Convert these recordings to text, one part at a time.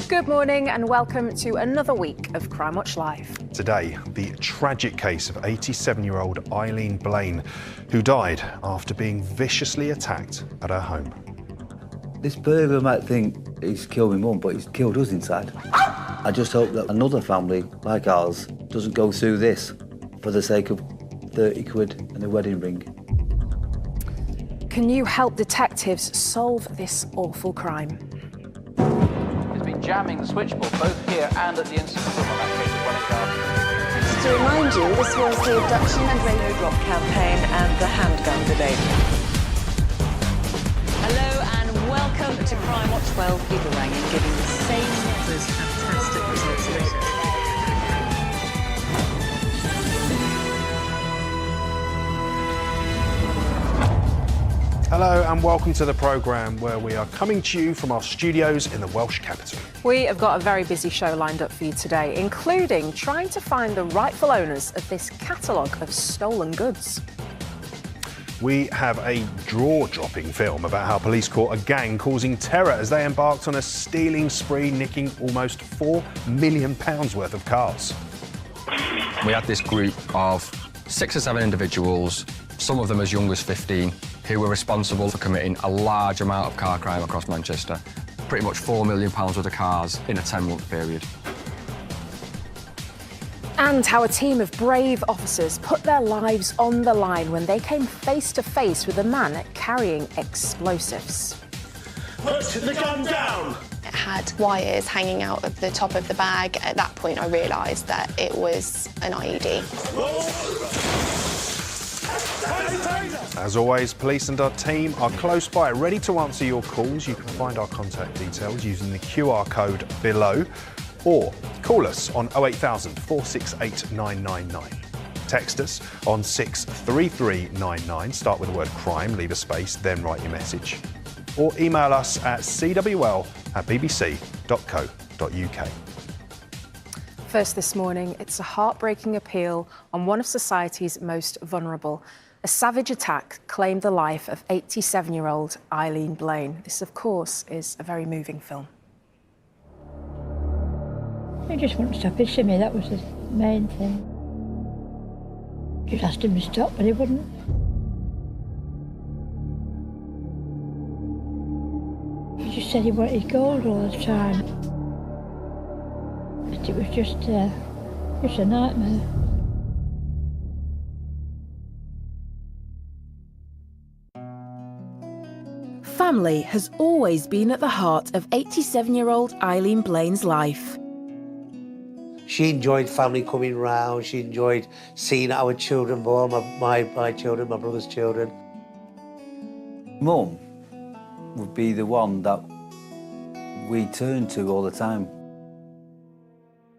Good morning and welcome to another week of Crime Watch Live. Today, the tragic case of 87-year-old Eileen Blaine, who died after being viciously attacked at her home. This burglar might think he's killed my mum, but he's killed us inside. I just hope that another family like ours doesn't go through this for the sake of 30 quid and a wedding ring. Can you help detectives solve this awful crime? Jamming the switchboard both here and at the incident room on that case of Welling Garden. Just to remind you, this was the abduction and radio drop campaign and the handgun debate. Hello and welcome to Crime Watch. 12 people rang in giving the same those fantastic results. Hello and welcome to the programme where we are coming to you from our studios in the Welsh capital. We have got a very busy show lined up for you today, including trying to find the rightful owners of this catalogue of stolen goods. We have a jaw-dropping film about how police caught a gang causing terror as they embarked on a stealing spree, nicking almost £4 million worth of cars. We had this group of 6 or 7 individuals, some of them as young as 15, who were responsible for committing a large amount of car crime across Manchester. Pretty much £4 million worth of cars in a 10-month period. And how a team of brave officers put their lives on the line when they came face to face with a man carrying explosives. Put the gun down! It had wires hanging out of the top of the bag. At that point, I realised that it was an IED. As always, police and our team are close by, ready to answer your calls. You can find our contact details using the QR code below, or call us on 08000 468 999. Text us on 63399. Start with the word crime, leave a space, then write your message. Or email us at cwl@bbc.co.uk. First this morning, it's a heartbreaking appeal on one of society's most vulnerable. A savage attack claimed the life of 87-year-old Eileen Blaine. This, of course, is a very moving film. He just wouldn't stop hitting me, that was the main thing. Just asked him to stop, but he wouldn't. He just said he wanted gold all the time. But it was just a nightmare. Family has always been at the heart of 87-year-old Eileen Blaine's life. She enjoyed family coming round, she enjoyed seeing our children born, my children, my brother's children. Mum would be the one that we turn to all the time.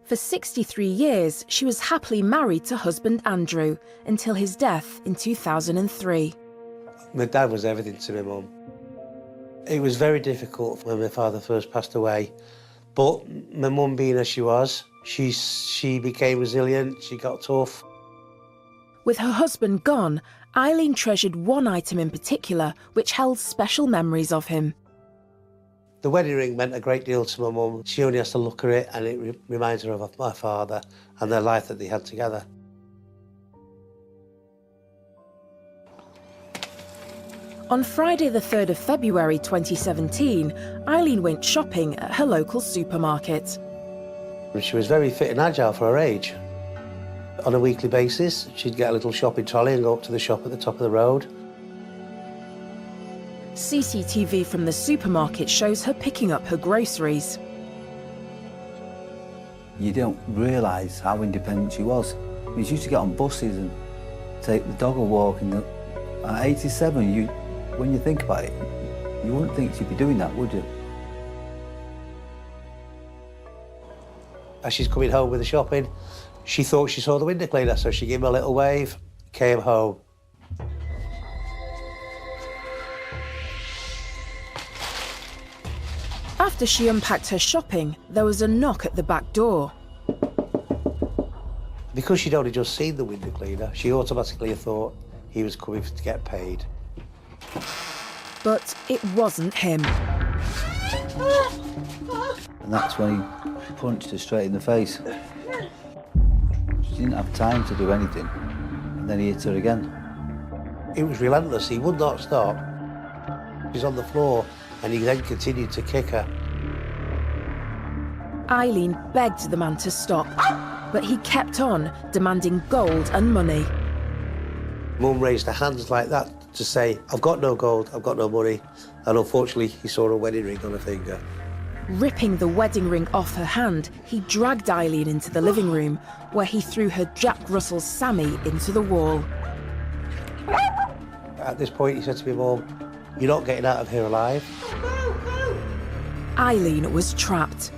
For 63 years, she was happily married to husband Andrew until his death in 2003. My dad was everything to my mum. It was very difficult when my father first passed away, but my mum being as she was, she became resilient, she got tough. With her husband gone, Eileen treasured one item in particular which held special memories of him. The wedding ring meant a great deal to my mum. She only has to look at it and it reminds her of my father and their life that they had together. On Friday the 3rd of February 2017, Eileen went shopping at her local supermarket. She was very fit and agile for her age. On a weekly basis, she'd get a little shopping trolley and go up to the shop at the top of the road. CCTV from the supermarket shows her picking up her groceries. You don't realise how independent she was. She used to get on buses and take the dog a walk. And at 87, when you think about it, you wouldn't think she'd be doing that, would you? As she's coming home with the shopping, she thought she saw the window cleaner, so she gave him a little wave, came home. After she unpacked her shopping, there was a knock at the back door. Because she'd only just seen the window cleaner, she automatically thought he was coming to get paid. But it wasn't him. And that's when he punched her straight in the face. She didn't have time to do anything, and then he hit her again. It was relentless. He would not stop. He's on the floor, and he then continued to kick her. Eileen begged the man to stop, but he kept on, demanding gold and money. Mum raised her hands like that to say, I've got no gold, I've got no money. And unfortunately, he saw a wedding ring on her finger. Ripping the wedding ring off her hand, he dragged Eileen into the living room, where he threw her Jack Russell Sammy into the wall. At this point, he said to me, Mum, you're not getting out of here alive. Eileen was trapped.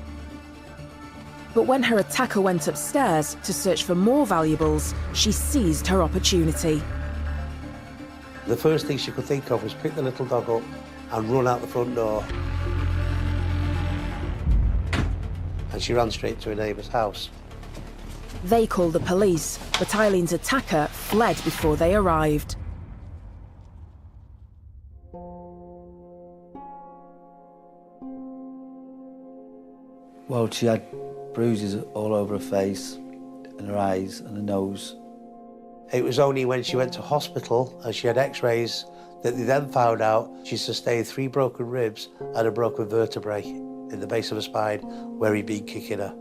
But when her attacker went upstairs to search for more valuables, she seized her opportunity. The first thing she could think of was pick the little dog up and run out the front door. And she ran straight to a neighbour's house. They called the police, but Eileen's attacker fled before they arrived. Well, she had bruises all over her face and her eyes and her nose. It was only when she went to hospital and she had x-rays that they then found out she sustained 3 broken ribs and a broken vertebrae in the base of her spine where he'd been kicking her.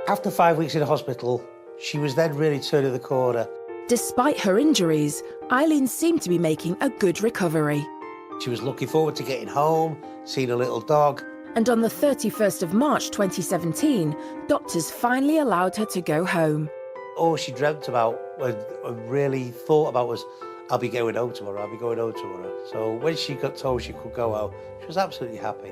After 5 weeks in hospital, she was then really turning the corner. Despite her injuries, Eileen seemed to be making a good recovery. She was looking forward to getting home, seeing a little dog. And on the 31st of March 2017, doctors finally allowed her to go home. All she dreamt about and really thought about was, I'll be going home tomorrow, I'll be going home tomorrow. So when she got told she could go out, she was absolutely happy.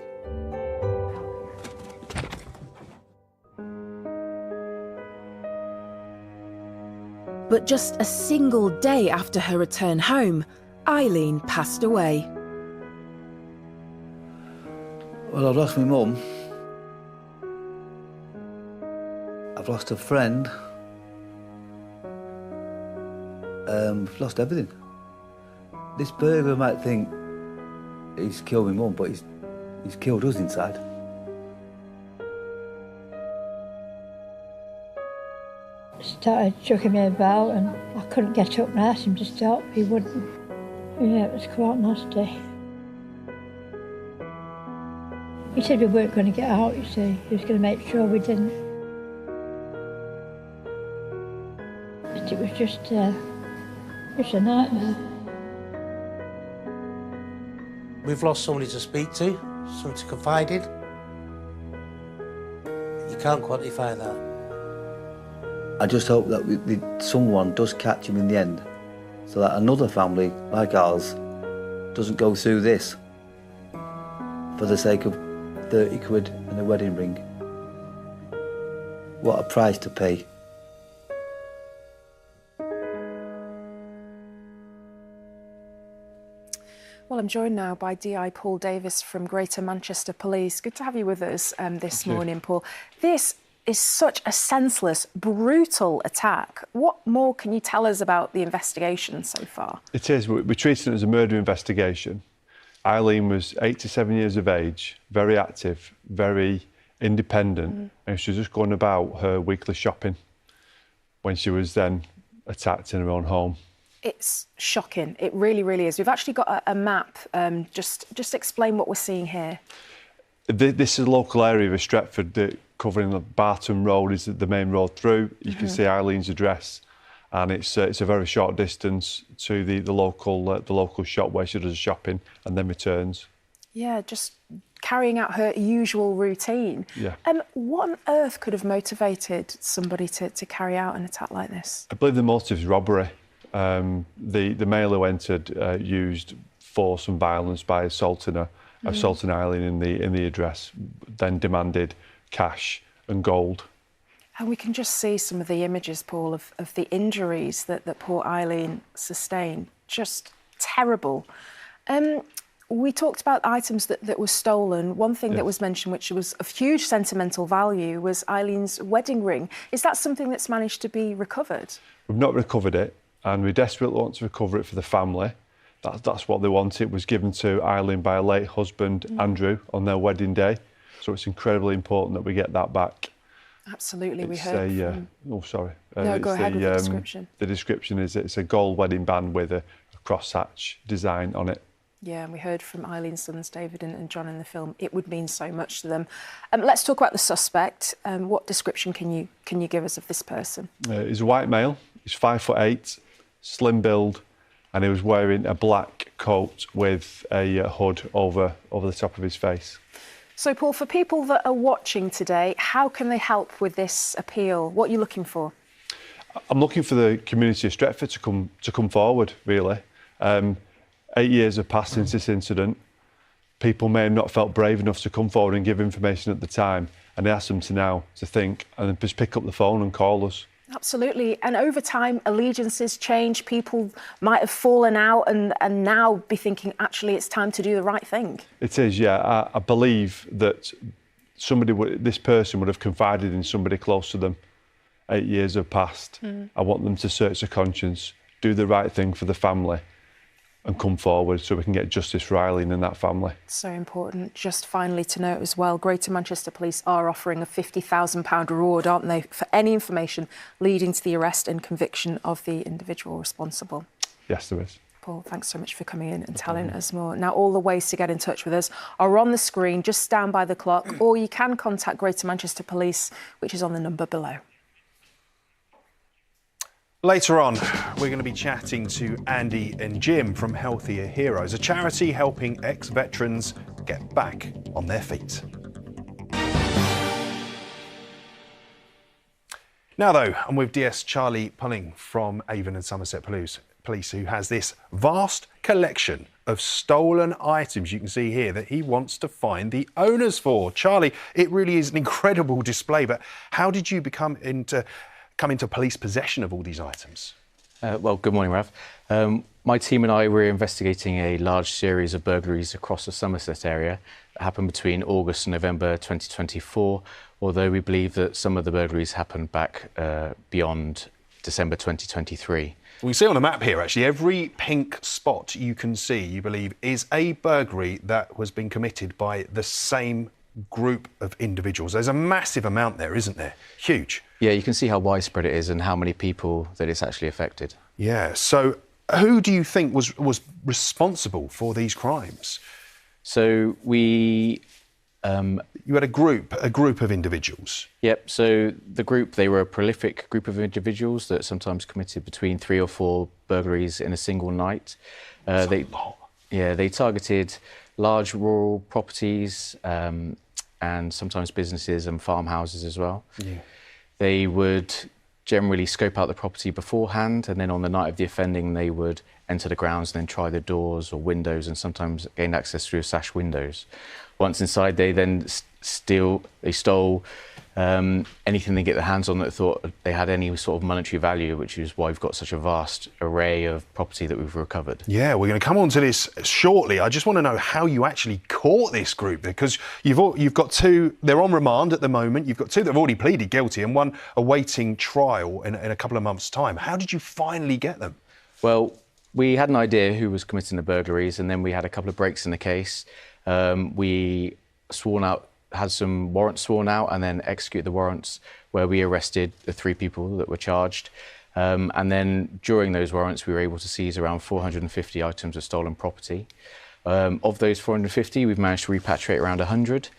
But just a single day after her return home, Eileen passed away. Well, I've lost my mum. I've lost a friend. I've lost everything. This burglar might think he's killed my mum, but he's killed us inside. Started chucking me about and I couldn't get up and ask him to stop. He wouldn't. Yeah, it was quite nasty. He said we weren't going to get out, you see. He was going to make sure we didn't. But it was just a nightmare. We've lost somebody to speak to, somebody to confide in. You can't quantify that. I just hope that someone does catch him in the end, so that another family like ours doesn't go through this for the sake of 30 quid and a wedding ring. What a price to pay. Well, I'm joined now by DI Paul Davis from Greater Manchester Police. Good to have you with us this morning, Paul. This is such a senseless, brutal attack. What more can you tell us about the investigation so far? It is. We're treating it as a murder investigation. Eileen was 87 years of age, very active, very independent, and she was just going about her weekly shopping when she was then attacked in her own home. It's shocking. It really, really is. We've actually got a map. Just explain what we're seeing here. This is a local area of Stretford, covering the Barton Road is the main road through. You can see Eileen's address, and it's a very short distance to the local shop where she does shopping and then returns. Yeah, just carrying out her usual routine. Yeah. What on earth could have motivated somebody to carry out an attack like this? I believe the motive is robbery. The male who entered used force and violence by assaulting Eileen in the address, then demanded cash and gold. And we can just see some of the images, Paul, of the injuries that poor Eileen sustained. Just terrible. We talked about items that were stolen. One thing that was mentioned, which was of huge sentimental value, was Eileen's wedding ring. Is that something that's managed to be recovered? We've not recovered it. and we desperately want to recover it for the family. That's what they want. It was given to Eileen by her late husband, Andrew, on their wedding day. So it's incredibly important that we get that back. Absolutely, we It's heard Oh, sorry. No, go ahead with the description. The description is it's a gold wedding band with a crosshatch design on it. Yeah, and we heard from Eileen's sons, David and John, in the film. It would mean so much to them. Let's talk about the suspect. What description can you give us of this person? He's a white male. He's 5'8", slim build, and he was wearing a black coat with a hood over the top of his face. So, Paul, for people that are watching today, how can they help with this appeal? What are you looking for? I'm looking for the community of Stretford to come forward, really. 8 years have passed since this incident. People may have not felt brave enough to come forward and give information at the time, and I ask them to now to think and then just pick up the phone and call us. Absolutely. And over time, allegiances change. People might have fallen out and now be thinking, actually, it's time to do the right thing. It is, yeah. I believe that this person would have confided in somebody close to them. 8 years have passed. I want them to search their conscience, do the right thing for the family, and come forward so we can get justice for Eileen and that family. So important. Just finally to note as well, Greater Manchester Police are offering a £50,000 reward, aren't they, for any information leading to the arrest and conviction of the individual responsible. Yes, there is. Paul, thanks so much for coming in and telling us more. Now, all the ways to get in touch with us are on the screen. Just stand by the clock, or you can contact Greater Manchester Police, which is on the number below. Later on, we're going to be chatting to Andy and Jim from Healthier Heroes, a charity helping ex-veterans get back on their feet. Now, though, I'm with DS Charlie Punning from Avon and Somerset Police, who has this vast collection of stolen items you can see here that he wants to find the owners for. Charlie, it really is an incredible display, but how did you come into police possession of all these items? Well, good morning, Rav. My team and I were investigating a large series of burglaries across the Somerset area that happened between August and November 2024, although we believe that some of the burglaries happened back beyond December 2023. We see on the map here, actually, every pink spot you can see, you believe, is a burglary that was being committed by the same group of individuals. There's a massive amount there, isn't there? Huge. Yeah, you can see how widespread it is and how many people that it's actually affected. Yeah, so who do you think was responsible for these crimes? So we... you had a group of individuals. Yep, so the group, they were a prolific group of individuals that sometimes committed between 3 or 4 burglaries in a single night. They targeted large rural properties and sometimes businesses and farmhouses as well. Yeah. They would generally scope out the property beforehand, and then on the night of the offending they would enter the grounds and then try the doors or windows, and sometimes gain access through sash windows. Once inside, they then stole anything they get their hands on that thought they had any sort of monetary value, which is why we've got such a vast array of property that we've recovered. Yeah, we're going to come on to this shortly. I just want to know how you actually caught this group, because you've got 2, they're on remand at the moment, you've got 2 that have already pleaded guilty and 1 awaiting trial in a couple of months' time. How did you finally get them? Well, we had an idea who was committing the burglaries, and then we had a couple of breaks in the case. We had some warrants sworn out and then executed the warrants where we arrested the 3 people that were charged. And then during those warrants, we were able to seize around 450 items of stolen property. Of those 450, we've managed to repatriate around 100.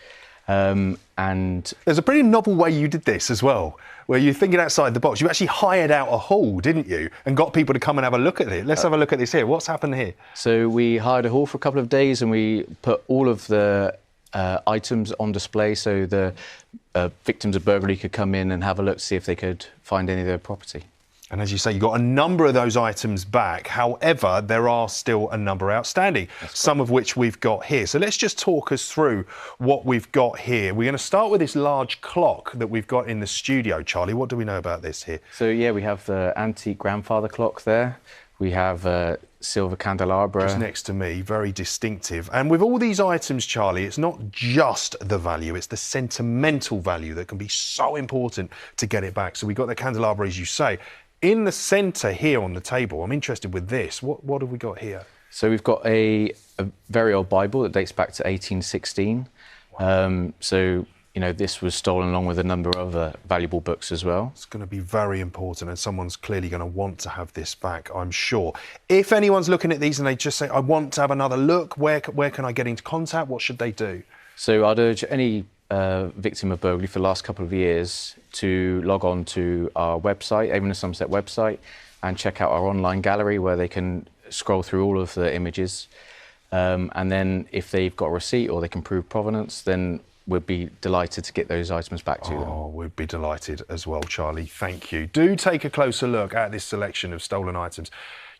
And there's a pretty novel way you did this as well, where you're thinking outside the box. You actually hired out a hall, didn't you, and got people to come and have a look at it. Let's have a look at this here. What's happened here? So we hired a hall for a couple of days and we put all of the items on display so the victims of burglary could come in and have a look to see if they could find any of their property. And as you say, you got a number of those items back. However, there are still a number outstanding, some of which we've got here. So let's just talk us through what we've got here. We're going to start with this large clock that we've got in the studio. Charlie, what do we know about this here? So, yeah, we have the antique grandfather clock there. We have a silver candelabra. Just next to me, very distinctive. And with all these items, Charlie, it's not just the value, it's the sentimental value that can be so important to get it back. So we've got the candelabra, as you say. in the centre here on the table, I'm interested with this. What have we got here? So we've got a very old Bible that dates back to 1816. So, you know, this was stolen along with a number of other valuable books as well. It's going to be very important, and someone's clearly going to want to have this back, I'm sure. If anyone's looking at these and they just say, I want to have another look, where can I get into contact? What should they do? So I'd urge any victim of burglary for the last couple of years to log on to our website, Avon and Somerset website, and check out our online gallery where they can scroll through all of the images. And then if they've got a receipt or they can prove provenance, then we'd be delighted to get those items back to them. Oh, we'd be delighted as well, Charlie. Thank you. Do take a closer look at this selection of stolen items.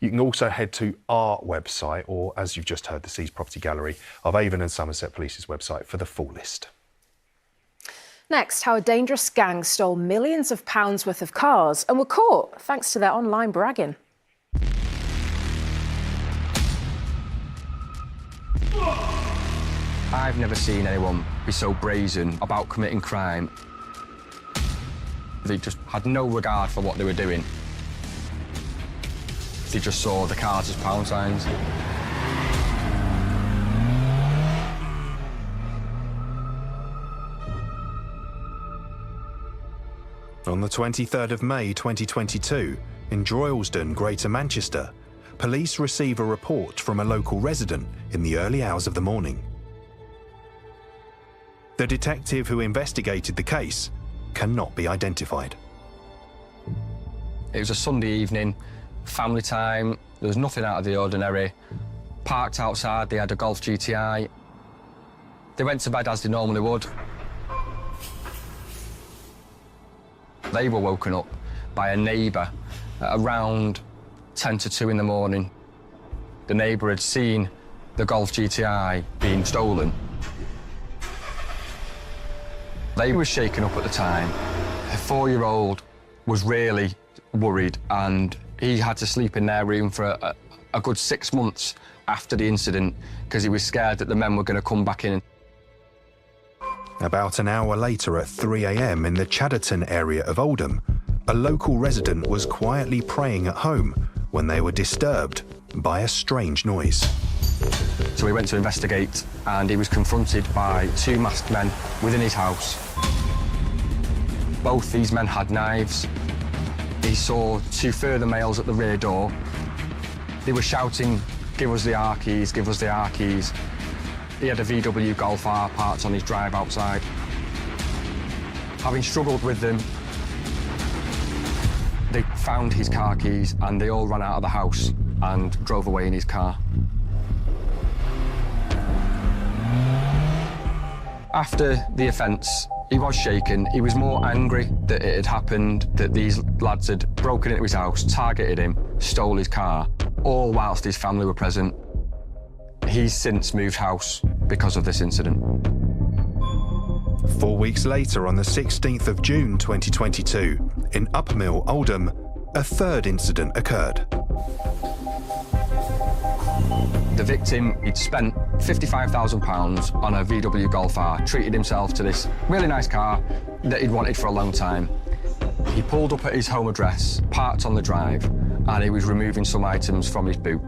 You can also head to our website, or as you've just heard, the Seized Property Gallery of Avon and Somerset Police's website for the full list. Next, how a dangerous gang stole millions of pounds worth of cars and were caught thanks to their online bragging. I've never seen anyone be so brazen about committing crime. They just had no regard for what they were doing. They just saw the cars as pound signs. On the 23rd of May 2022, in Droylsden, Greater Manchester, police receive a report from a local resident in the early hours of the morning. The detective who investigated the case cannot be identified. It was a Sunday evening, family time, there was nothing out of the ordinary. Parked outside, they had a Golf GTI. They went to bed as they normally would. They were woken up by a neighbour at around 10 to 2 in the morning. The neighbour had seen the Golf GTI being stolen. They were shaken up at the time. The 4-year-old was really worried, and he had to sleep in their room for a good 6 months after the incident because he was scared that the men were going to come back in. About an hour later at 3 a.m. in the Chadderton area of Oldham, a local resident was quietly praying at home when they were disturbed by a strange noise. So he went to investigate, and he was confronted by 2 masked men within his house. Both these men had knives. He saw 2 further males at the rear door. They were shouting, "Give us the R keys, give us the R keys." He had a VW Golf R parked on his drive outside. Having struggled with them, they found his car keys and they all ran out of the house and drove away in his car. After the offence, he was shaken. He was more angry that it had happened, that these lads had broken into his house, targeted him, stole his car, all whilst his family were present. He's since moved house because of this incident. 4 weeks later, on the 16th of June 2022, in Upmill, Oldham, a 3rd incident occurred. The victim, he'd spent £55,000 on a VW Golf R, treated himself to this really nice car that he'd wanted for a long time. He pulled up at his home address, parked on the drive, and he was removing some items from his boot.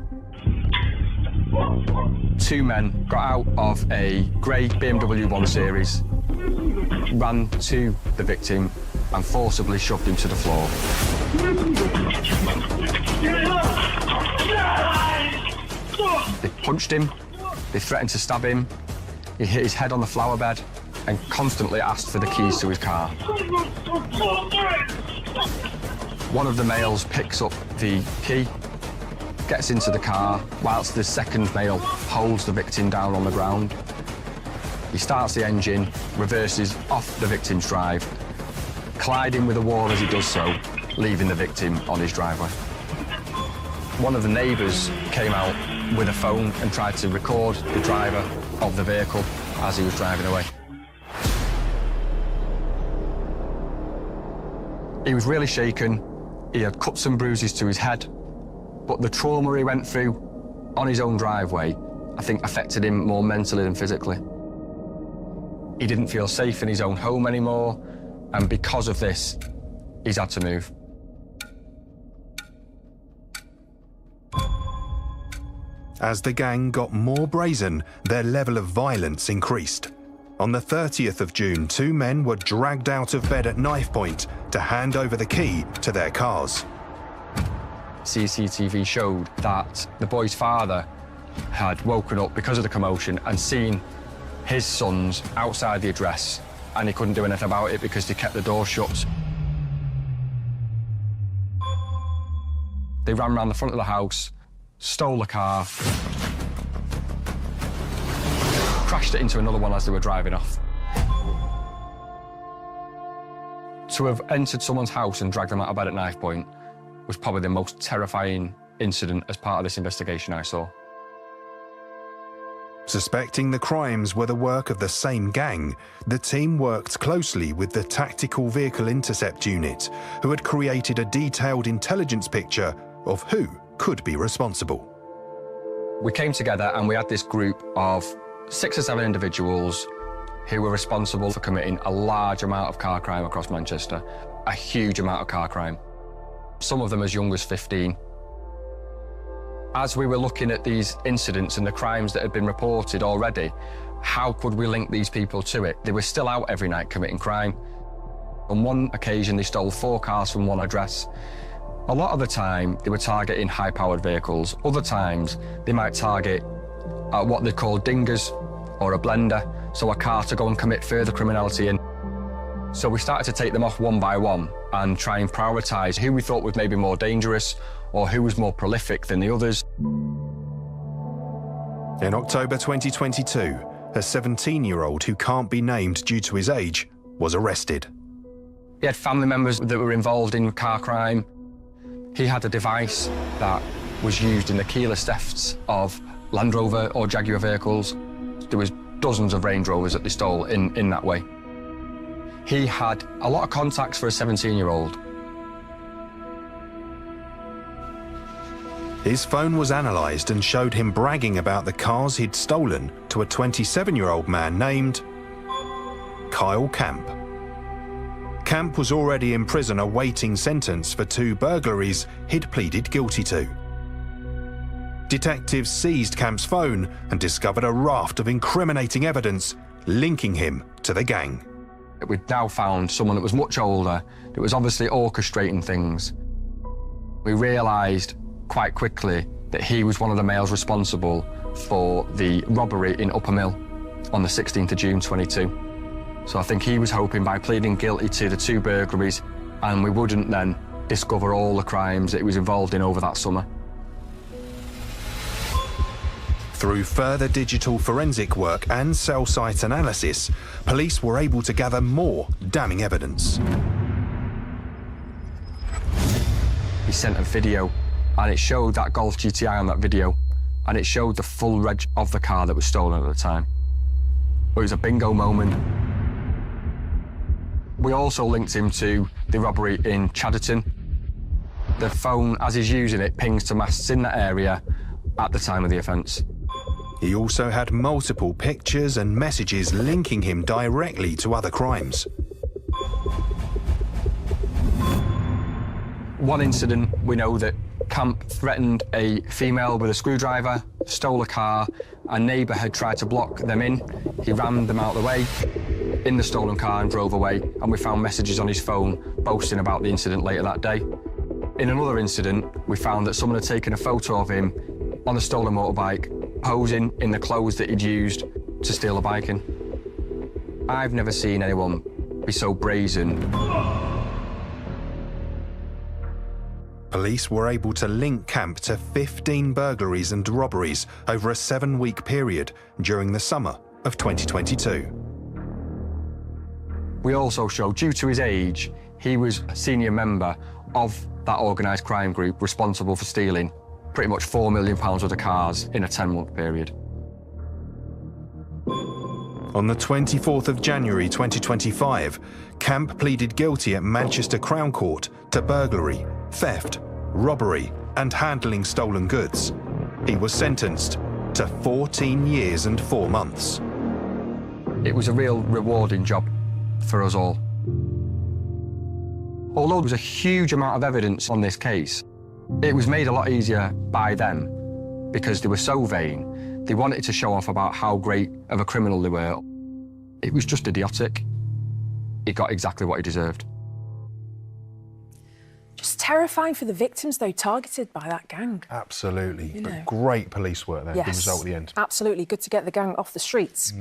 2 men got out of a grey BMW 1 Series, ran to the victim and forcibly shoved him to the floor. They punched him, they threatened to stab him, he hit his head on the flower bed and constantly asked for the keys to his car. One of the males picks up the key, gets into the car, whilst the second male holds the victim down on the ground. He starts the engine, reverses off the victim's drive, colliding with the wall as he does so, leaving the victim on his driveway. One of the neighbours came out with a phone and tried to record the driver of the vehicle as he was driving away. He was really shaken. He had cuts and bruises to his head, but the trauma he went through on his own driveway, I think, affected him more mentally than physically. He didn't feel safe in his own home anymore, and because of this, he's had to move. As the gang got more brazen, their level of violence increased. On the 30th of June, 2 men were dragged out of bed at knife point to hand over the key to their cars. CCTV showed that the boy's father had woken up because of the commotion and seen his sons outside the address, and he couldn't do anything about it because they kept the door shut. They ran around the front of the house, stole the car, crashed it into another one as they were driving off. To have entered someone's house and dragged them out of bed at knife point was probably the most terrifying incident as part of this investigation I saw. Suspecting the crimes were the work of the same gang, the team worked closely with the Tactical Vehicle Intercept Unit, who had created a detailed intelligence picture of who could be responsible. We came together and we had this group of 6 or 7 individuals who were responsible for committing a large amount of car crime across Manchester, a huge amount of car crime, some of them as young as 15. As we were looking at these incidents and the crimes that had been reported already, how could we link these people to it? They were still out every night committing crime. On one occasion, they stole 4 cars from one address. A lot of the time, they were targeting high-powered vehicles. Other times, they might target what they call dingers or a blender, so a car to go and commit further criminality in. So we started to take them off one by one and try and prioritise who we thought was maybe more dangerous or who was more prolific than the others. In October 2022, a 17-year-old who can't be named due to his age was arrested. He had family members that were involved in car crime. He had a device that was used in the keyless thefts of Land Rover or Jaguar vehicles. There was dozens of Range Rovers that they stole in that way. He had a lot of contacts for a 17-year-old. His phone was analysed and showed him bragging about the cars he'd stolen to a 27-year-old man named Kyle Camp. Camp was already in prison awaiting sentence for 2 burglaries he'd pleaded guilty to. Detectives seized Camp's phone and discovered a raft of incriminating evidence linking him to the gang. We'd now found someone that was much older, that was obviously orchestrating things. We realised quite quickly that he was one of the males responsible for the robbery in Upper Mill on the 16th of June 22. So I think he was hoping by pleading guilty to the 2 burglaries and we wouldn't then discover all the crimes that he was involved in over that summer. Through further digital forensic work and cell site analysis, police were able to gather more damning evidence. He sent a video and it showed that Golf GTI on that video and it showed the full reg of the car that was stolen at the time. It was a bingo moment. We also linked him to the robbery in Chadderton. The phone, as he's using it, pings to masts in that area at the time of the offence. He also had multiple pictures and messages linking him directly to other crimes. One incident, we know that Camp threatened a female with a screwdriver, stole a car, a neighbour had tried to block them in. He rammed them out of the way in the stolen car and drove away, and we found messages on his phone boasting about the incident later that day. In another incident, we found that someone had taken a photo of him on a stolen motorbike, posing in the clothes that he'd used to steal a bike in. I've never seen anyone be so brazen. Police were able to link Camp to 15 burglaries and robberies over a 7-week period during the summer of 2022. We also showed, due to his age, he was a senior member of that organised crime group responsible for stealing pretty much £4 million worth of cars in a 10-month period. On the 24th of January 2025, Camp pleaded guilty at Manchester Crown Court to burglary, theft, robbery and handling stolen goods. He was sentenced to 14 years and 4 months. It was a real rewarding job for us all. Although there was a huge amount of evidence on this case, it was made a lot easier by them because they were so vain. They wanted to show off about how great of a criminal they were. It was just idiotic. He got exactly what he deserved. Just terrifying for the victims, though, targeted by that gang. Absolutely. But great police work there. Yes, good result at the end. Absolutely. Good to get the gang off the streets.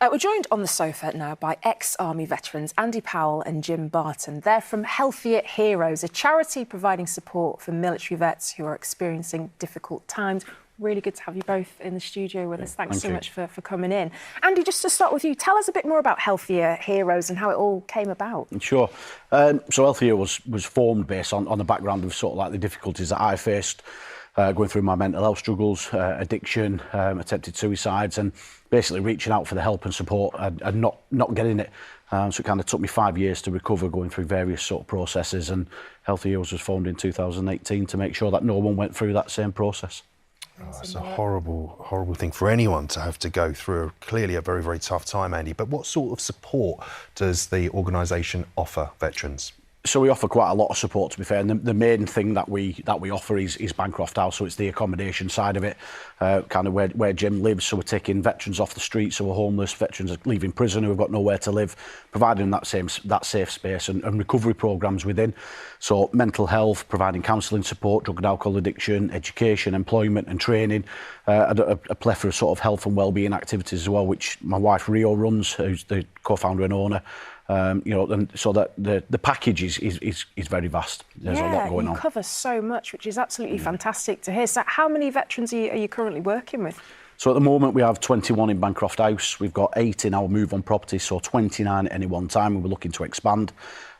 We're joined on the sofa now by ex-Army veterans Andy Powell and Jim Barton. They're from Healthier Heroes, a charity providing support for military vets who are experiencing difficult times. Really good to have you both in the studio with us. Thanks so much for coming in. Andy, just to start with you, tell us a bit more about Healthier Heroes and how it all came about. Sure. So Healthier was formed based on the background of sort of like the difficulties that I faced going through my mental health struggles, addiction, attempted suicides, and basically reaching out for the help and support and not getting it. So it kind of took me 5 years to recover, going through various sort of processes, and Healthier Heroes was formed in 2018 to make sure that no one went through that same process. Oh, it's a horrible, horrible thing for anyone to have to go through. Clearly a very, very tough time, Andy. But what sort of support does the organisation offer veterans? So we offer quite a lot of support, to be fair, and the main thing that we offer is Bancroft House, so it's the accommodation side of it, kind of where Jim lives. So we're taking veterans off the streets who are homeless, veterans leaving prison who have got nowhere to live, providing that safe space and recovery programmes within. So mental health, providing counselling support, drug and alcohol addiction, education, employment and training, and a plethora of sort of health and wellbeing activities as well, which my wife Rio runs, who's the co-founder and owner. You know, and so that the package is very vast. There's a lot going on. You cover so much, which is absolutely fantastic to hear. So how many veterans are you currently working with? So at the moment we have 21 in Bancroft House. We've got 8 in our move on property, so 29 at any one time, and we're looking to expand.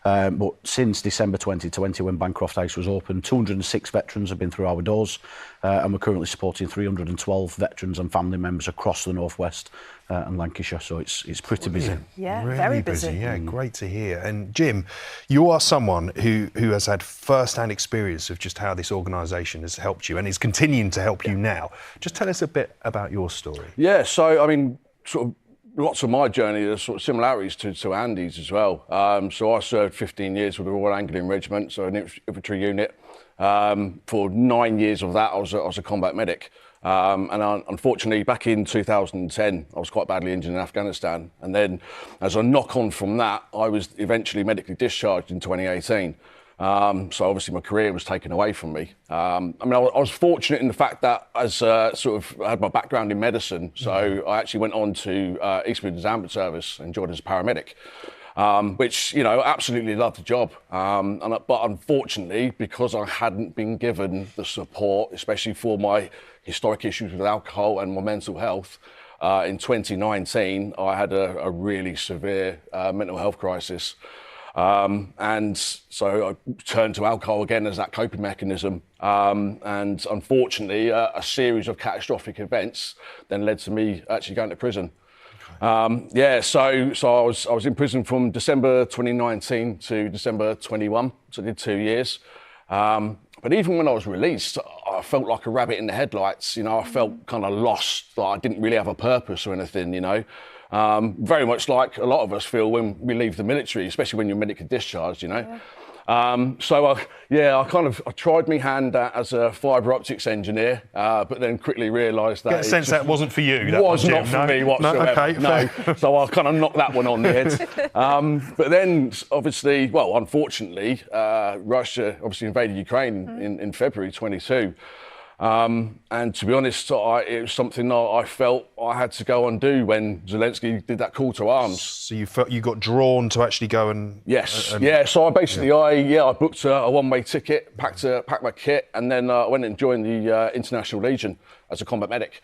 But since December 2020, when Bancroft House was open, 206 veterans have been through our doors, and we're currently supporting 312 veterans and family members across the North West and Lancashire, so it's pretty busy. Yeah, really very busy. Yeah, great to hear. And Jim, you are someone who has had first-hand experience of just how this organisation has helped you and is continuing to help you now. Just tell us a bit about your story. Yeah, so I mean, sort of lots of my journey, there's sort of similarities to Andy's as well. So I served 15 years with the Royal Anglian Regiment, so an infantry unit. For 9 years of that, I was a combat medic. And unfortunately, back in 2010, I was quite badly injured in Afghanistan. And then, as a knock-on from that, I was eventually medically discharged in 2018. So obviously my career was taken away from me. I mean, I was fortunate in the fact that as sort of I had my background in medicine, so I actually went on to East Midlands Ambulance Service and joined as a paramedic, which, you know, absolutely loved the job. But unfortunately, because I hadn't been given the support, especially for my historic issues with alcohol and my mental health, in 2019, I had a really severe mental health crisis. And so I turned to alcohol again as that coping mechanism. And unfortunately, a series of catastrophic events then led to me actually going to prison. Yeah, so I was in prison from December 2019 to December 21, so I did 2 years. But even when I was released, I felt like a rabbit in the headlights. You know, I felt kind of lost, like I didn't really have a purpose or anything, you know. Very much like a lot of us feel when we leave the military, especially when you're medically discharged, you know. Yeah. I tried my hand as a fibre optics engineer, but then quickly realised that... Get a sense that wasn't for you, that was not for me whatsoever. No, okay, So I kind of knocked that one on the head. But then, obviously, well, unfortunately, Russia obviously invaded Ukraine in February 22. And to be honest, it was something that I felt I had to go and do when Zelensky did that call to arms. So you felt you got drawn to actually go and... Yes, yeah. So I basically, I booked a one-way ticket, packed my kit, and then I went and joined the International Legion as a combat medic.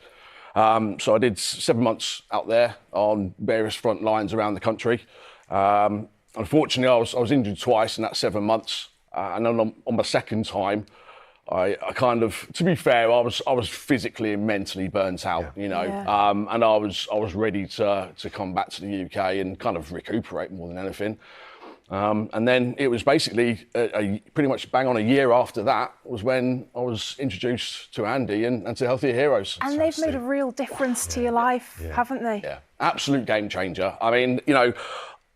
So I did 7 months out there on various front lines around the country. Unfortunately, I was injured twice in that 7 months, and then on my second time, I kind of, to be fair, I was physically and mentally burnt out, you know, and I was ready to come back to the UK and kind of recuperate more than anything. And then it was basically pretty much bang on a year after that was when I was introduced to Andy and to Healthier Heroes. And they've made a real difference to your life, haven't they? Yeah, absolute game changer. I mean, you know,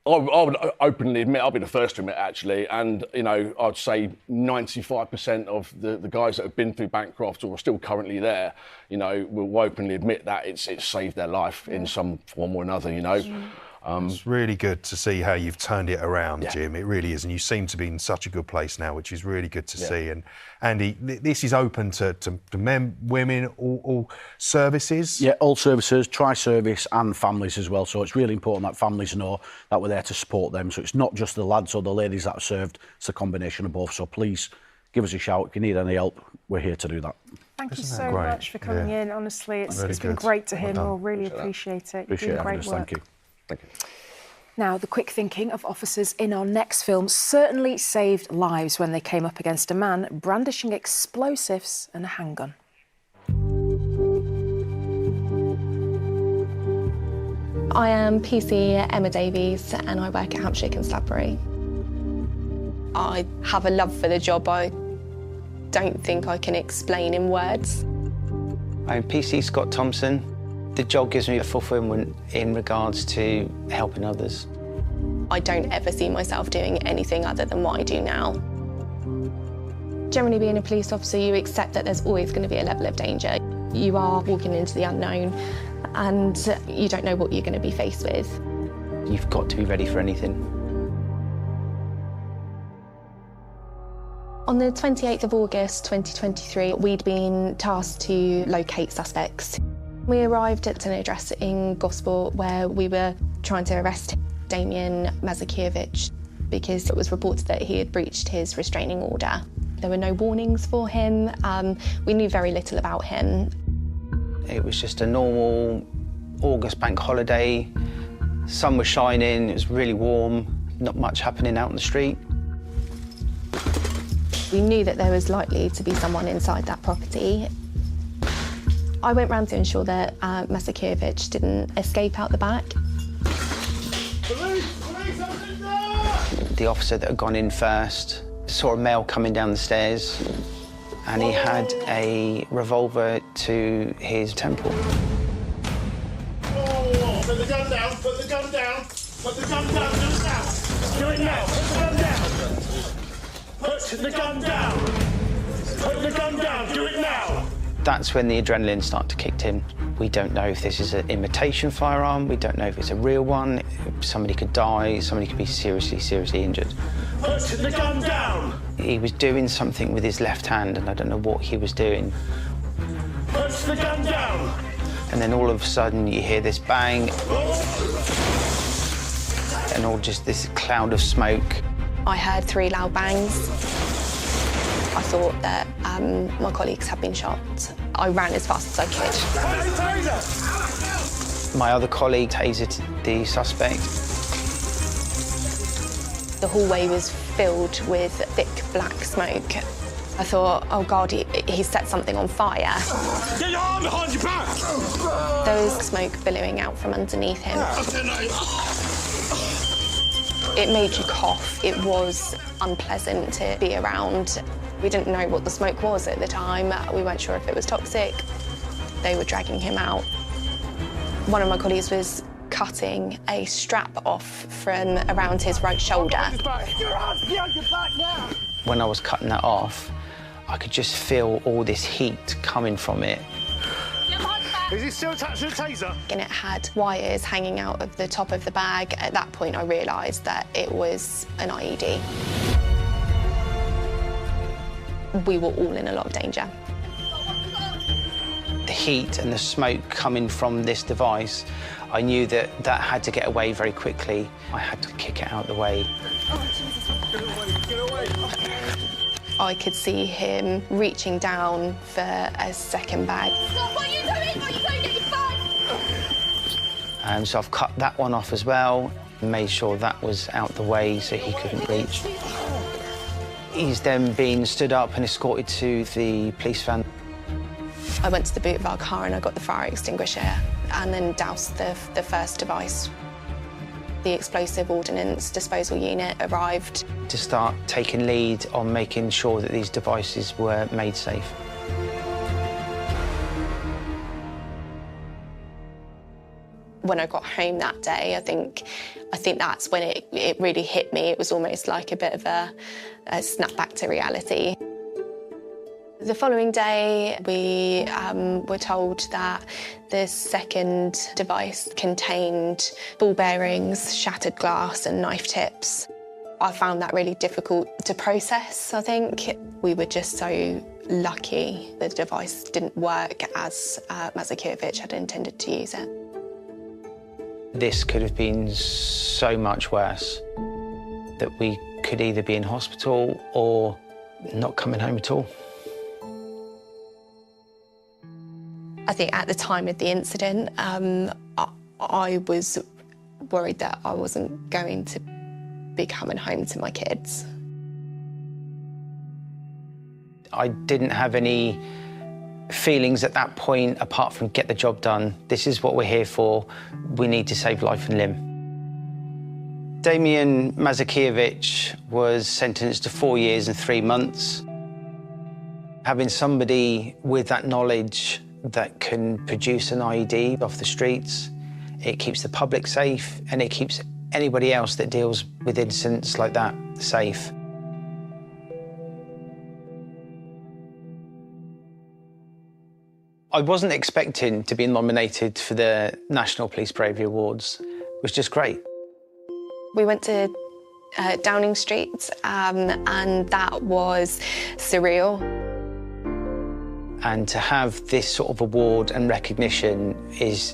I would openly admit, I'll be the first to admit actually, and you know, I'd say 95% of the guys that have been through Bancroft or are still currently there, you know, will openly admit that it's saved their life in some form or another, you know. It's really good to see how you've turned it around, Jim. It really is, and you seem to be in such a good place now, which is really good to see. And Andy, this is open to men, women, all services. Yeah, all services, tri-service and families as well. So it's really important that families know that we're there to support them. So it's not just the lads or the ladies that are served; it's a combination of both. So please give us a shout if you need any help. We're here to do that. Thank you so much for coming in. Honestly, it's been great to hear more. Really appreciate it. You're doing great work. Thank you. Thank you. Now, the quick thinking of officers in our next film certainly saved lives when they came up against a man brandishing explosives and a handgun. I am PC Emma Davies and I work at Hampshire Constabulary. I have a love for the job I don't think I can explain in words. I'm PC Scott Thompson. The job gives me a fulfilment in regards to helping others. I don't ever see myself doing anything other than what I do now. Generally, being a police officer, you accept that there's always going to be a level of danger. You are walking into the unknown and you don't know what you're going to be faced with. You've got to be ready for anything. On the 28th of August 2023, we'd been tasked to locate suspects. We arrived at an address in Gosport where we were trying to arrest Damian Mazakiewicz because it was reported that he had breached his restraining order. There were no warnings for him. We knew very little about him. It was just a normal August bank holiday. Sun was shining, it was really warm, not much happening out on the street. We knew that there was likely to be someone inside that property. I went round to ensure that Mazakiewicz didn't escape out the back. The officer that had gone in first saw a male coming down the stairs and he had a revolver to his temple. Put the gun down, put the gun down, put the gun down, do it now. Do it now, put the gun down. Put the gun down. Put the gun down, do it now. That's when the adrenaline started to kick in. We don't know if this is an imitation firearm, we don't know if it's a real one. Somebody could die, somebody could be seriously injured. Put the gun down! He was doing something with his left hand and I don't know what he was doing. Put the gun down! And then all of a sudden you hear this bang and all just this cloud of smoke. I heard 3 loud bangs. I thought that my colleagues had been shot. I ran as fast as I could. My other colleague tasered the suspect. The hallway was filled with thick black smoke. I thought, oh God, he set something on fire. Get your arm behind your back! There was smoke billowing out from underneath him. It made you cough. It was unpleasant to be around. We didn't know what the smoke was at the time. We weren't sure if it was toxic. They were dragging him out. One of my colleagues was cutting a strap off from around his right shoulder. Your arm's behind your back now! When I was cutting that off, I could just feel all this heat coming from it. Is it still attached to the taser? And it had wires hanging out of the top of the bag. At that point, I realised that it was an IED. We were all in a lot of danger. The heat and the smoke coming from this device, I knew that that had to get away very quickly. I had to kick it out of the way. Get away! I could see him reaching down for a second bag. Stop, what are you doing? What are you doing? Get your bag! So I've cut that one off as well, and made sure that was out the way so he couldn't reach. He's then been stood up and escorted to the police van. I went to the boot of our car and I got the fire extinguisher and then doused the first device. The explosive ordnance disposal unit arrived. To start taking lead on making sure that these devices were made safe. When I got home that day, I think that's when it really hit me. It was almost like a bit of a snap back to reality. The following day, we were told that the second device contained ball bearings, shattered glass and knife tips. I found that really difficult to process, I think. We were just so lucky the device didn't work as Mazakirevich had intended to use it. This could have been so much worse, that we could either be in hospital or not coming home at all. I think at the time of the incident, I was worried that I wasn't going to be coming home to my kids. I didn't have any feelings at that point apart from get the job done. This is what we're here for. We need to save life and limb. Damian Mazakirevich was sentenced to 4 years and 3 months. Having somebody with that knowledge that can produce an IED off the streets, it keeps the public safe and it keeps anybody else that deals with incidents like that safe. I wasn't expecting to be nominated for the National Police Bravery Awards. It was just great. We went to Downing Street and that was surreal. And to have this sort of award and recognition is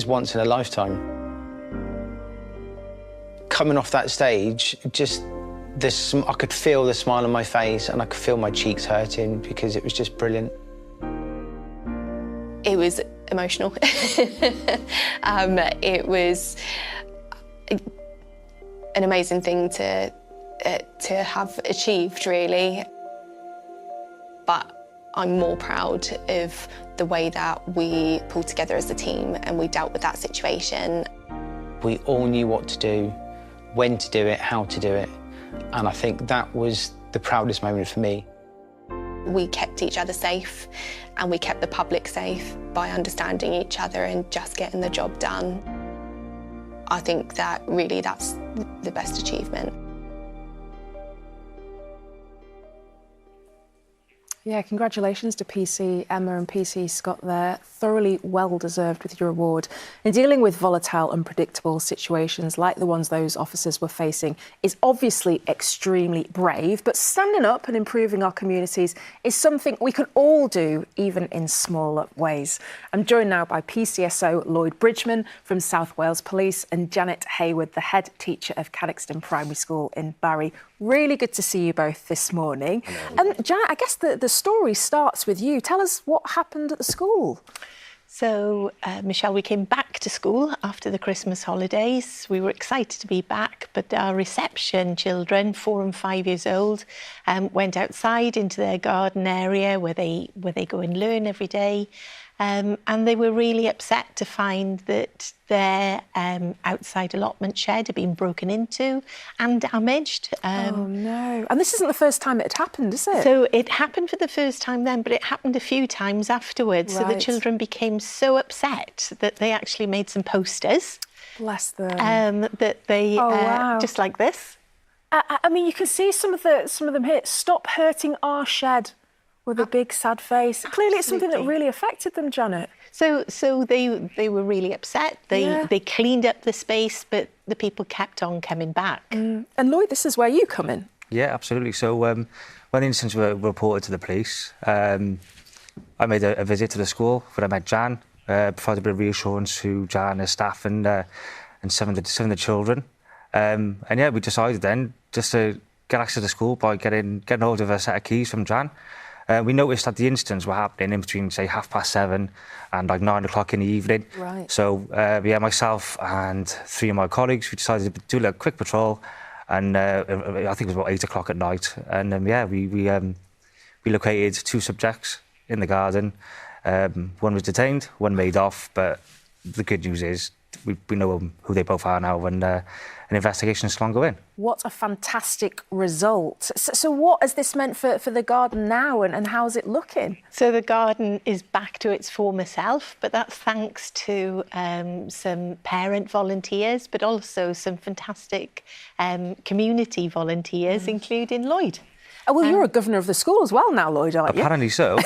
once in a lifetime. Coming off that stage, I could feel the smile on my face and I could feel my cheeks hurting because it was just brilliant. It was emotional. It was an amazing thing to have achieved, really. But I'm more proud of the way that we pulled together as a team and we dealt with that situation. We all knew what to do, when to do it, how to do it. And I think that was the proudest moment for me. We kept each other safe and we kept the public safe by understanding each other and just getting the job done. I think that really that's the best achievement. Yeah, congratulations to PC Emma and PC Scott there. Thoroughly well-deserved with your award. And dealing with volatile, unpredictable situations like the ones those officers were facing is obviously extremely brave, but standing up and improving our communities is something we can all do, even in smaller ways. I'm joined now by PCSO Lloyd Bridgman from South Wales Police and Janet Hayward, the head teacher of Cadoxton Primary School in Barry. Really good to see you both this morning. Janet, I guess the story starts with you. Tell us what happened at the school. So, Michelle, we came back to school after the Christmas holidays. We were excited to be back, but our reception children, 4 and 5 years old, went outside into their garden area where they go and learn every day. And they were really upset to find that their outside allotment shed had been broken into and damaged. Oh, no. And this isn't the first time it had happened, is it? So it happened for the first time then, but it happened a few times afterwards. Right. So the children became so upset that they actually made some posters. Bless them. That they, wow. just like this. I mean, you can see some of them here. Stop hurting our shed. With a big sad face. Clearly it's something that really affected them, Janet. So they were really upset. They cleaned up the space, but the people kept on coming back. And Lloyd, this is where you come in. Yeah, absolutely. So when the incidents were reported to the police, I made a visit to the school where I met Jan, provided a bit of reassurance to Jan, her staff and some of the children. And yeah, we decided then just to get access to the school by getting hold of a set of keys from Jan. We noticed that the incidents were happening in between, say, 7:30 and like 9 o'clock in the evening. Right. So, myself and 3 of my colleagues, we decided to do a quick patrol, and I think it was about 8 o'clock at night. And we located 2 subjects in the garden. One was detained, one made off, but the good news is we know who they both are now, and an investigation is still ongoing. What a fantastic result. So what has this meant for the garden now, and how's it looking? So the garden is back to its former self, but that's thanks to some parent volunteers, but also some fantastic community volunteers, including Lloyd. Oh, well, you're a governor of the school as well now, Lloyd, aren't you? Apparently so.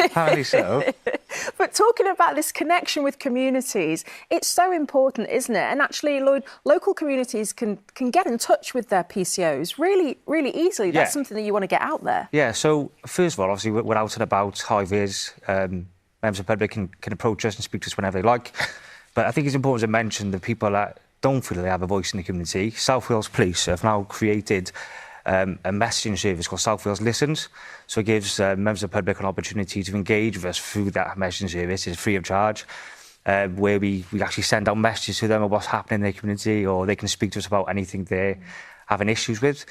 Apparently so. But talking about this connection with communities, it's so important, isn't it? And actually, Lloyd, local communities can get in touch with their PCOs really, really easily. That's something that you want to get out there. Yeah, so first of all, obviously, we're out and about, high-vis. Members of the public can approach us and speak to us whenever they like. But I think it's important to mention the people that don't feel they have a voice in the community. South Wales Police have now created a messaging service called South Wales Listens. So it gives members of the public an opportunity to engage with us through that messaging service. It's free of charge, where we actually send out messages to them of what's happening in their community, or they can speak to us about anything they're having issues with.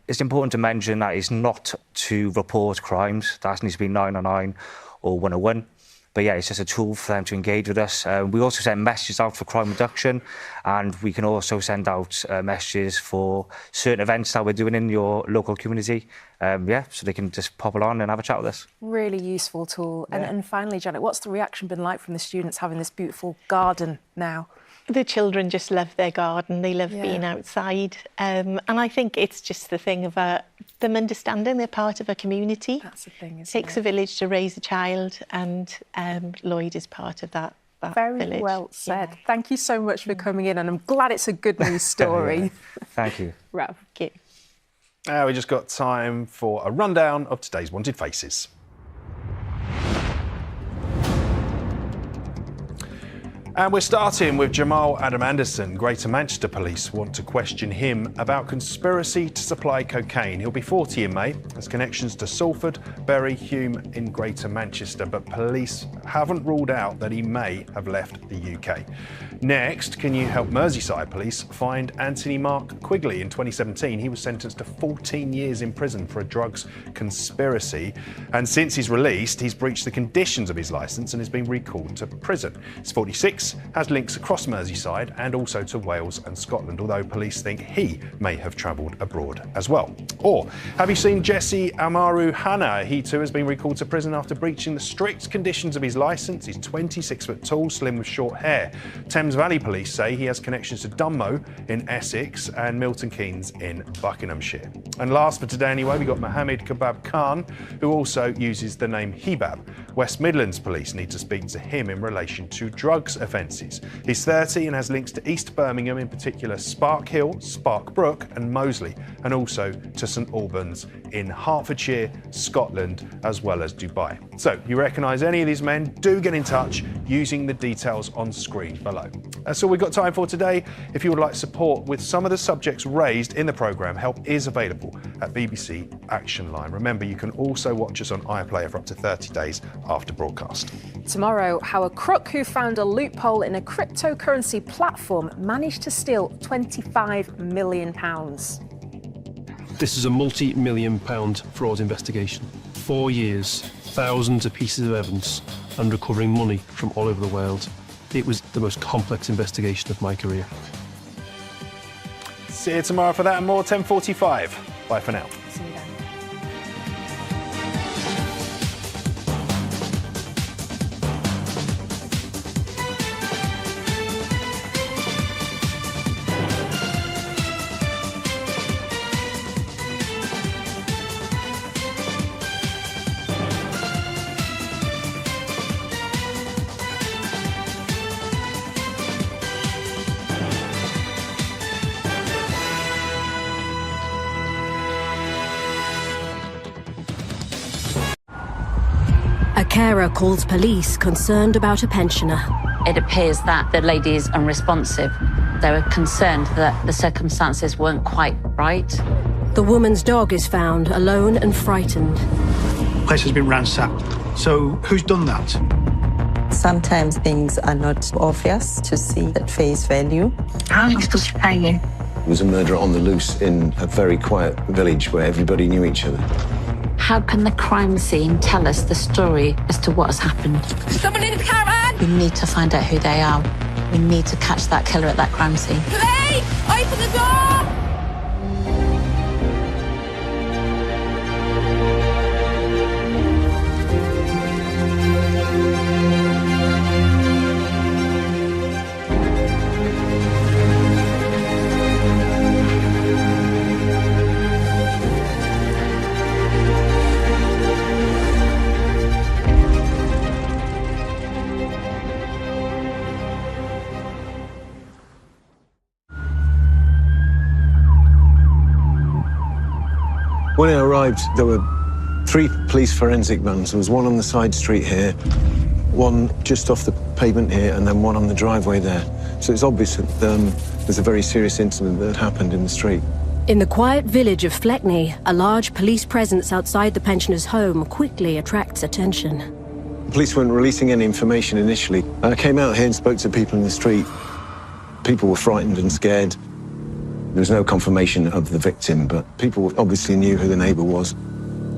It's important to mention that it's not to report crimes. That needs to be 999 or 101. But yeah, it's just a tool for them to engage with us. We also send messages out for crime reduction, and we can also send out messages for certain events that we're doing in your local community. So they can just pop along and have a chat with us. Really useful tool. Yeah. And finally, Janet, what's the reaction been like from the students having this beautiful garden now? The children just love their garden. They love being outside. And I think it's just the thing of them understanding they're part of a community. That's the thing, isn't it? Takes a village to raise a child, and Lloyd is part of that Very village. Well said. Yeah. Thank you so much for coming in, and I'm glad it's a good news story. Thank you. Right. Thank you. We just got time for a rundown of today's Wanted Faces. And we're starting with Jamal Adam Anderson. Greater Manchester Police want to question him about conspiracy to supply cocaine. He'll be 40 in May, has connections to Salford, Bury, Hume in Greater Manchester, but police haven't ruled out that he may have left the UK. Next, can you help Merseyside Police find Anthony Mark Quigley? In 2017, he was sentenced to 14 years in prison for a drugs conspiracy. And since he's released, he's breached the conditions of his licence and has been recalled to prison. He's 46, has links across Merseyside and also to Wales and Scotland, although police think he may have travelled abroad as well. Or, have you seen Jesse Amaru Hanna? He too has been recalled to prison after breaching the strict conditions of his licence. He's 26 foot tall, slim with short hair. Thames Valley Police say he has connections to Dunmow in Essex and Milton Keynes in Buckinghamshire. And last for today anyway, we've got Mohammed Kebab Khan, who also uses the name Hebab. West Midlands Police need to speak to him in relation to drugs offences. He's 30 and has links to East Birmingham, in particular Spark Hill, Spark Brook and Moseley, and also to St Albans in Hertfordshire, Scotland, as well as Dubai. So, you recognise any of these men, do get in touch using the details on screen below. That's all we've got time for today. If you would like support with some of the subjects raised in the programme, help is available at BBC Action Line. Remember, you can also watch us on iPlayer for up to 30 days after broadcast. Tomorrow, how a crook who found a loophole in a cryptocurrency platform managed to steal £25 million. This is a multi-million pound fraud investigation. 4 years, thousands of pieces of evidence, and recovering money from all over the world. It was the most complex investigation of my career. See you tomorrow for that and more, 10:45. Bye for now. See you then. A carer calls police concerned about a pensioner. It appears that the lady is unresponsive. They were concerned that the circumstances weren't quite right. The woman's dog is found alone and frightened. The place has been ransacked. So who's done that? Sometimes things are not obvious to see at face value. How are you supposed to pay you? There was a murderer on the loose in a very quiet village where everybody knew each other. How can the crime scene tell us the story as to what has happened? Someone in the caravan! We need to find out who they are. We need to catch that killer at that crime scene. Police! Open the door! When I arrived, there were 3 police forensic vans. There was one on the side street here, one just off the pavement here, and then one on the driveway there. So it's obvious that there's a very serious incident that happened in the street. In the quiet village of Fleckney, a large police presence outside the pensioner's home quickly attracts attention. The police weren't releasing any information initially. I came out here and spoke to people in the street. People were frightened and scared. There was no confirmation of the victim, but people obviously knew who the neighbour was.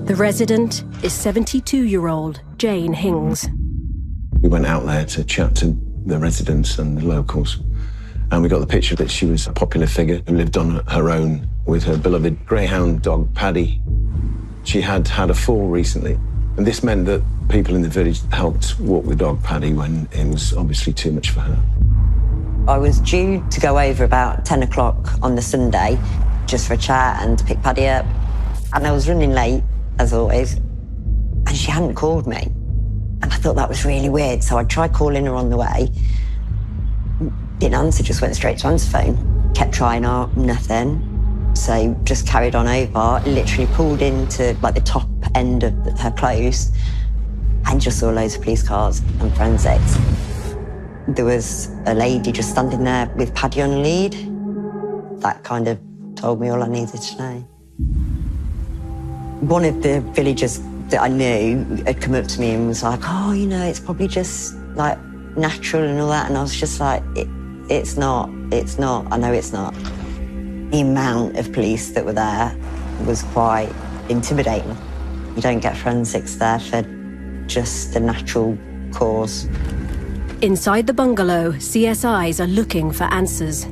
The resident is 72-year-old Jane Hings. We went out there to chat to the residents and the locals, and we got the picture that she was a popular figure who lived on her own with her beloved greyhound dog, Paddy. She had had a fall recently, and this meant that people in the village helped walk the dog, Paddy, when it was obviously too much for her. I was due to go over about 10 o'clock on the Sunday, just for a chat and to pick Paddy up. And I was running late, as always, and she hadn't called me. And I thought that was really weird, so I tried calling her on the way. Didn't answer, just went straight to answer phone. Kept trying her, nothing. So just carried on over, literally pulled into like the top end of her close and just saw loads of police cars and forensics. There was a lady just standing there with Paddy on lead. That kind of told me all I needed to know. One of the villagers that I knew had come up to me and was like, oh, you know, it's probably just like natural and all that. And I was just like, it's not, I know it's not. The amount of police that were there was quite intimidating. You don't get forensics there for just the natural cause. Inside the bungalow, CSIs are looking for answers.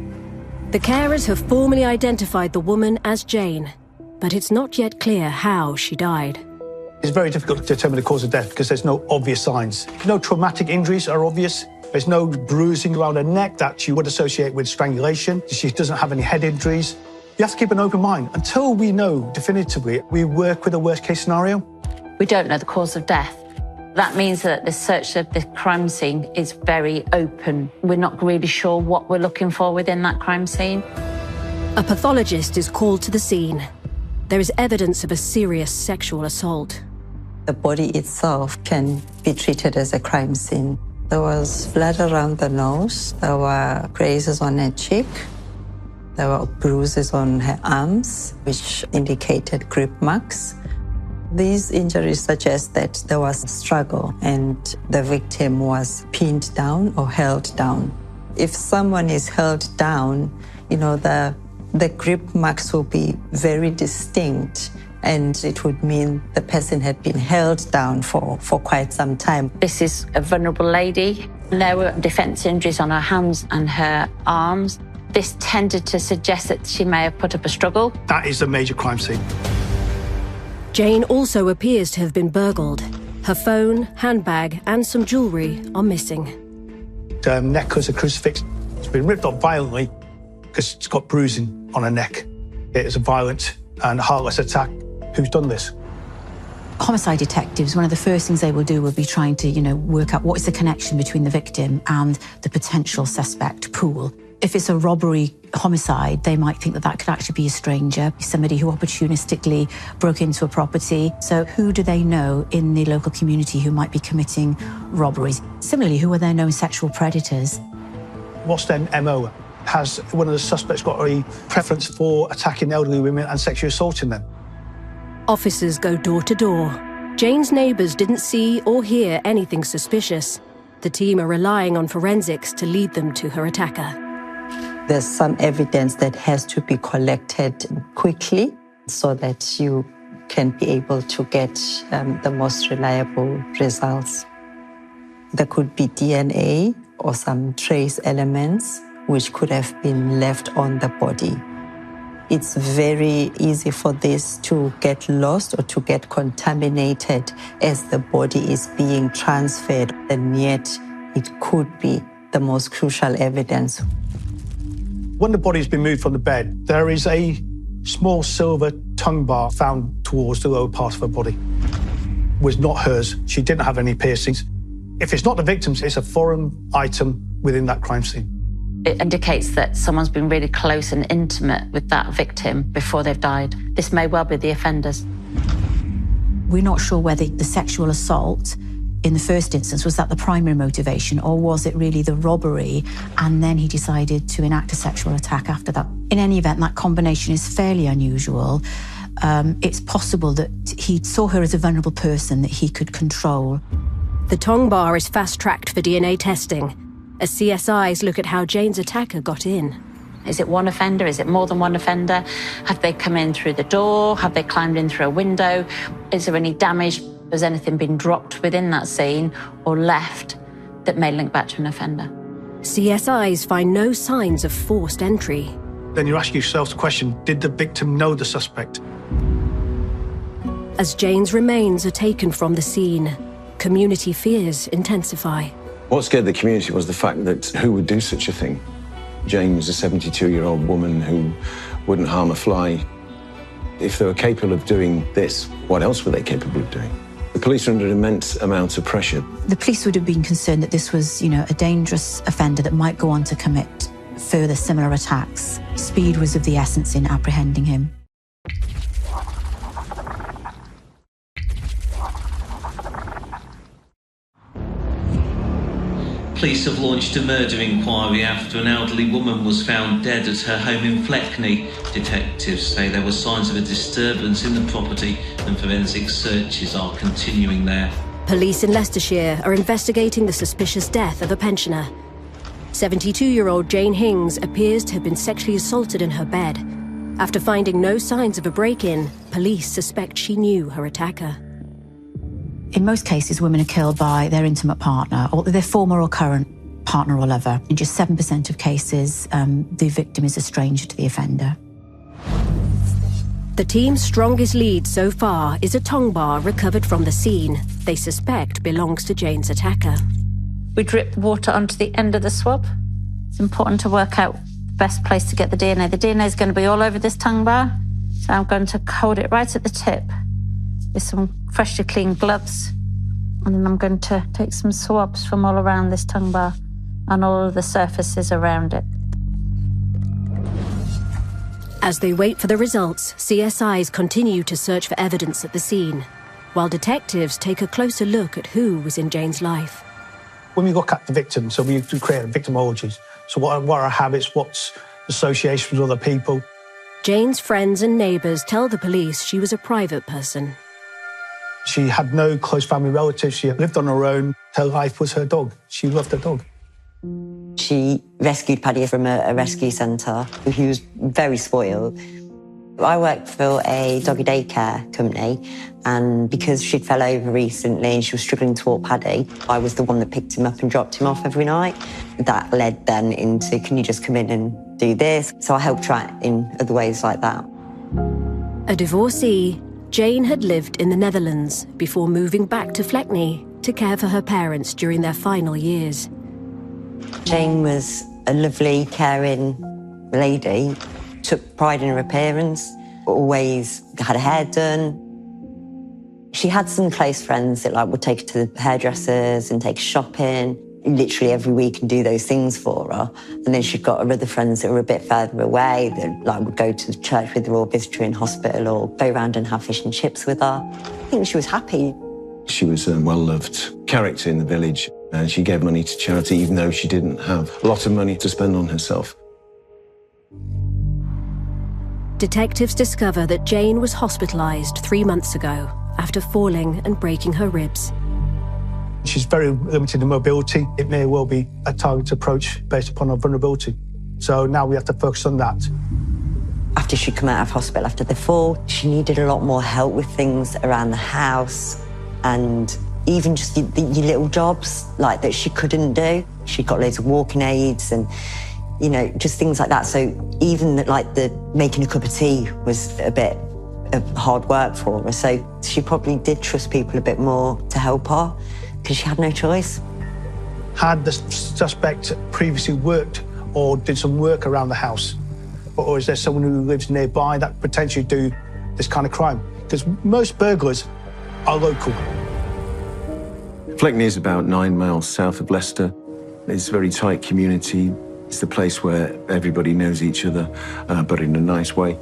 The carers have formally identified the woman as Jane, but it's not yet clear how she died. It's very difficult to determine the cause of death because there's no obvious signs. No traumatic injuries are obvious. There's no bruising around her neck that you would associate with strangulation. She doesn't have any head injuries. You have to keep an open mind. Until we know definitively, we work with a worst-case scenario. We don't know the cause of death. That means that the search of the crime scene is very open. We're not really sure what we're looking for within that crime scene. A pathologist is called to the scene. There is evidence of a serious sexual assault. The body itself can be treated as a crime scene. There was blood around the nose. There were grazes on her cheek. There were bruises on her arms, which indicated grip marks. These injuries suggest that there was a struggle and the victim was pinned down or held down. If someone is held down, you know, the grip marks will be very distinct, and it would mean the person had been held down for quite some time. This is a vulnerable lady. There were defence injuries on her hands and her arms. This tended to suggest that she may have put up a struggle. That is a major crime scene. Jane also appears to have been burgled. Her phone, handbag, and some jewellery are missing. The necklace, a crucifix, it's been ripped off violently because it's got bruising on her neck. It is a violent and heartless attack. Who's done this? Homicide detectives, one of the first things they will do will be trying to, work out what is the connection between the victim and the potential suspect pool. If it's a robbery homicide, they might think that that could actually be a stranger, somebody who opportunistically broke into a property. So who do they know in the local community who might be committing robberies? Similarly, who are their known sexual predators? What's their MO? Has one of the suspects got a preference for attacking elderly women and sexually assaulting them? Officers go door to door. Jane's neighbours didn't see or hear anything suspicious. The team are relying on forensics to lead them to her attacker. There's some evidence that has to be collected quickly so that you can be able to get the most reliable results. There could be DNA or some trace elements which could have been left on the body. It's very easy for this to get lost or to get contaminated as the body is being transferred, and yet it could be the most crucial evidence. When the body's been moved from the bed, there is a small silver tongue bar found towards the lower part of her body. It was not hers. She didn't have any piercings. If it's not the victim's, it's a foreign item within that crime scene. It indicates that someone's been really close and intimate with that victim before they've died. This may well be the offenders. We're not sure whether the sexual assault in the first instance was that the primary motivation, or was it really the robbery and then he decided to enact a sexual attack after that. In any event, that combination is fairly unusual. It's possible that he saw her as a vulnerable person that he could control. The tongue bar is fast-tracked for DNA testing, as CSIs look at how Jane's attacker got in. Is it one offender? Is it more than one offender? Have they come in through the door? Have they climbed in through a window? Is there any damage? Has anything been dropped within that scene or left that may link back to an offender? CSIs find no signs of forced entry. Then you ask yourself the question, did the victim know the suspect? As Jane's remains are taken from the scene, community fears intensify. What scared the community was the fact that who would do such a thing? Jane was a 72-year-old woman who wouldn't harm a fly. If they were capable of doing this, what else were they capable of doing? The police are under an immense amount of pressure. The police would have been concerned that this was, a dangerous offender that might go on to commit further similar attacks. Speed was of the essence in apprehending him. Police have launched a murder inquiry after an elderly woman was found dead at her home in Fleckney. Detectives say there were signs of a disturbance in the property and forensic searches are continuing there. Police in Leicestershire are investigating the suspicious death of a pensioner. 72-year-old Jane Hings appears to have been sexually assaulted in her bed. After finding no signs of a break-in, police suspect she knew her attacker. In most cases, women are killed by their intimate partner or their former or current partner or lover. In just 7% of cases, the victim is a stranger to the offender. The team's strongest lead so far is a tongue bar recovered from the scene they suspect belongs to Jane's attacker. We drip water onto the end of the swab. It's important to work out the best place to get the DNA. The DNA is going to be all over this tongue bar, so I'm going to hold it right at the tip with some freshly cleaned gloves, and then I'm going to take some swabs from all around this tongue bar and all of the surfaces around it. As they wait for the results, CSIs continue to search for evidence at the scene, while detectives take a closer look at who was in Jane's life. When we look at the victim, so we create victimologies. So what are her habits, what's associations with other people? Jane's friends and neighbours tell the police she was a private person. She had no close family relatives. She lived on her own. Her life was her dog. She loved her dog. She rescued Paddy from a rescue centre. He was very spoiled. I worked for a doggy daycare company, and because she'd fell over recently and she was struggling to walk Paddy, I was the one that picked him up and dropped him off every night. That led then into, can you just come in and do this? So I helped her out in other ways like that. A divorcee, Jane had lived in the Netherlands before moving back to Fleckney to care for her parents during their final years. Jane was a lovely, caring lady, took pride in her appearance, always had her hair done. She had some close friends that would take her to the hairdressers and take her shopping, literally every week, and do those things for her. And then she'd got her other friends that were a bit further away that would go to church with her or visit her in hospital or go around and have fish and chips with her. I think she was happy. She was a well-loved character in the village, and she gave money to charity even though she didn't have a lot of money to spend on herself. Detectives discover that Jane was hospitalised 3 months ago after falling and breaking her ribs. She's very limited in mobility. It may well be a targeted approach based upon her vulnerability. So now we have to focus on that. After she'd come out of hospital after the fall, she needed a lot more help with things around the house. And even just your little jobs like that she couldn't do. She got loads of walking aids and, you know, just things like that. So even like the making a cup of tea was a bit of hard work for her. So she probably did trust people a bit more to help her because she had no choice. Had the suspect previously worked or did some work around the house? Or is there someone who lives nearby that potentially do this kind of crime? Because most burglars are local. Fleckney is about 9 miles south of Leicester. It's a very tight community. It's the place where everybody knows each other, but in a nice way.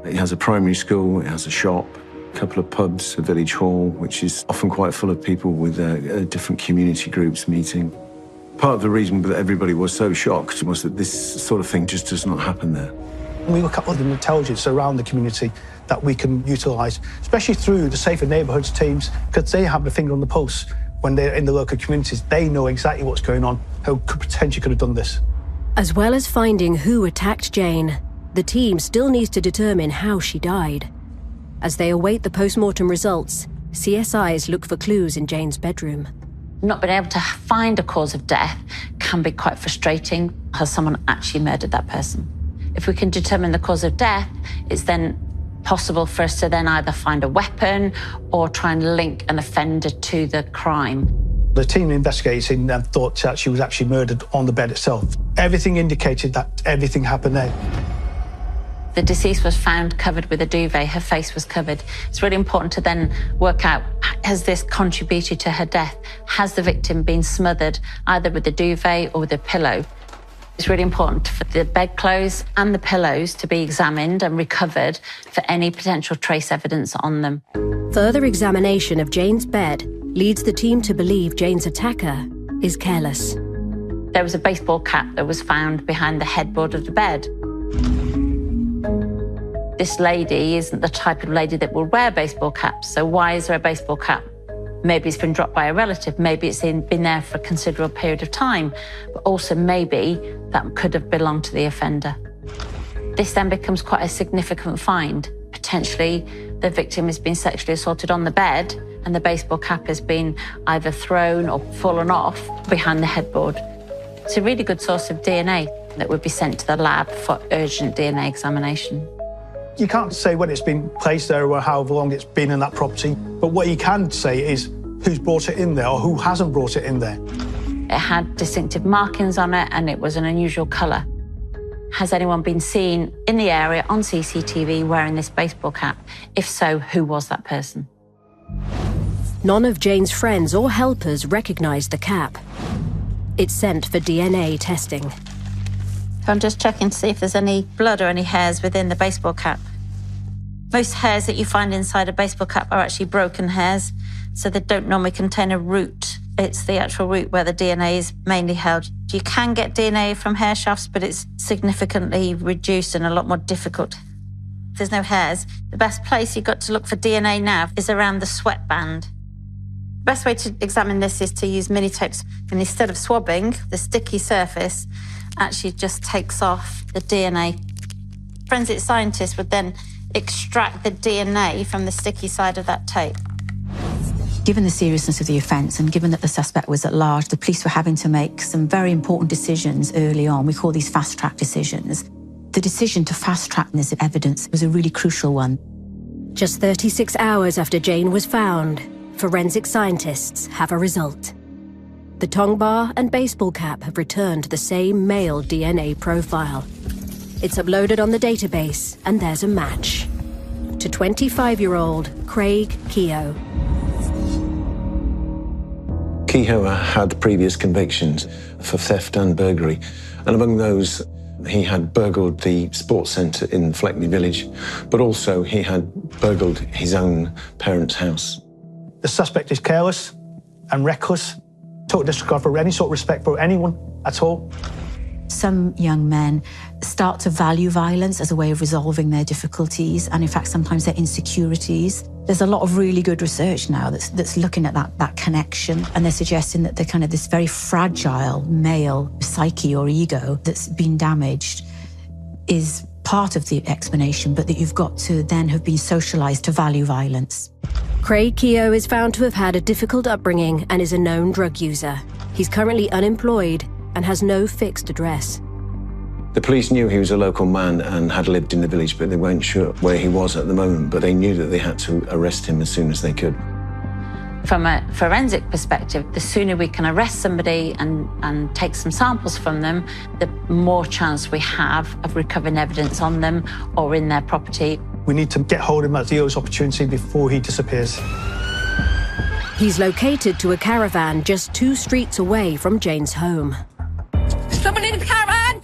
It has a primary school, it has a shop, a couple of pubs, a village hall, which is often quite full of people with different community groups meeting. Part of the reason that everybody was so shocked was that this sort of thing just does not happen there. We look at other intelligence around the community that we can utilise, especially through the Safer Neighbourhoods teams, because they have the finger on the pulse. When they're in the local communities, they know exactly what's going on, who potentially could have done this. As well as finding who attacked Jane, the team still needs to determine how she died. As they await the post-mortem results, CSIs look for clues in Jane's bedroom. Not being able to find a cause of death can be quite frustrating. Has someone actually murdered that person? If we can determine the cause of death, it's then possible for us to then either find a weapon or try and link an offender to the crime. The team investigating thought that she was actually murdered on the bed itself. Everything indicated that everything happened there. The deceased was found covered with a duvet. Her face was covered. It's really important to then work out, has this contributed to her death? Has the victim been smothered either with the duvet or with a pillow? It's really important for the bedclothes and the pillows to be examined and recovered for any potential trace evidence on them. Further examination of Jane's bed leads the team to believe Jane's attacker is careless. There was a baseball cap that was found behind the headboard of the bed. This lady isn't the type of lady that will wear baseball caps, so why is there a baseball cap? Maybe it's been dropped by a relative, maybe it's been there for a considerable period of time, but also maybe that could have belonged to the offender. This then becomes quite a significant find. Potentially, the victim has been sexually assaulted on the bed and the baseball cap has been either thrown or fallen off behind the headboard. It's a really good source of DNA that would be sent to the lab for urgent DNA examination. You can't say when it's been placed there or however long it's been in that property, but what you can say is who's brought it in there or who hasn't brought it in there. It had distinctive markings on it and it was an unusual colour. Has anyone been seen in the area on CCTV wearing this baseball cap? If so, who was that person? None of Jane's friends or helpers recognised the cap. It's sent for DNA testing. I'm just checking to see if there's any blood or any hairs within the baseball cap. Most hairs that you find inside a baseball cap are actually broken hairs, so they don't normally contain a root. It's the actual root where the DNA is mainly held. You can get DNA from hair shafts, but it's significantly reduced and a lot more difficult. If there's no hairs, the best place you've got to look for DNA now is around the sweatband. The best way to examine this is to use mini tapes, and instead of swabbing, the sticky surface actually just takes off the DNA. Forensic scientists would then extract the DNA from the sticky side of that tape. Given the seriousness of the offence and given that the suspect was at large, the police were having to make some very important decisions early on. We call these fast-track decisions. The decision to fast-track this evidence was a really crucial one. Just 36 hours after Jane was found, forensic scientists have a result. The tongue bar and baseball cap have returned the same male DNA profile. It's uploaded on the database, and there's a match. To 25-year-old Craig Keogh. Keogh had previous convictions for theft and burglary, and among those, he had burgled the sports centre in Fleckney Village, but also he had burgled his own parents' house. The suspect is careless and reckless. Total disregard for any sort of respect for anyone at all. Some young men start to value violence as a way of resolving their difficulties and, in fact, sometimes their insecurities. There's a lot of really good research now that's looking at that connection, and they're suggesting that the kind of this very fragile male psyche or ego that's been damaged is part of the explanation, but that you've got to then have been socialised to value violence. Craig Keogh is found to have had a difficult upbringing and is a known drug user. He's currently unemployed and has no fixed address. The police knew he was a local man and had lived in the village, but they weren't sure where he was at the moment, but they knew that they had to arrest him as soon as they could. From a forensic perspective, the sooner we can arrest somebody and take some samples from them, the more chance we have of recovering evidence on them or in their property. We need to get hold of him at the earliest opportunity before he disappears. He's located to a caravan just 2 streets away from Jane's home. Someone in the caravan!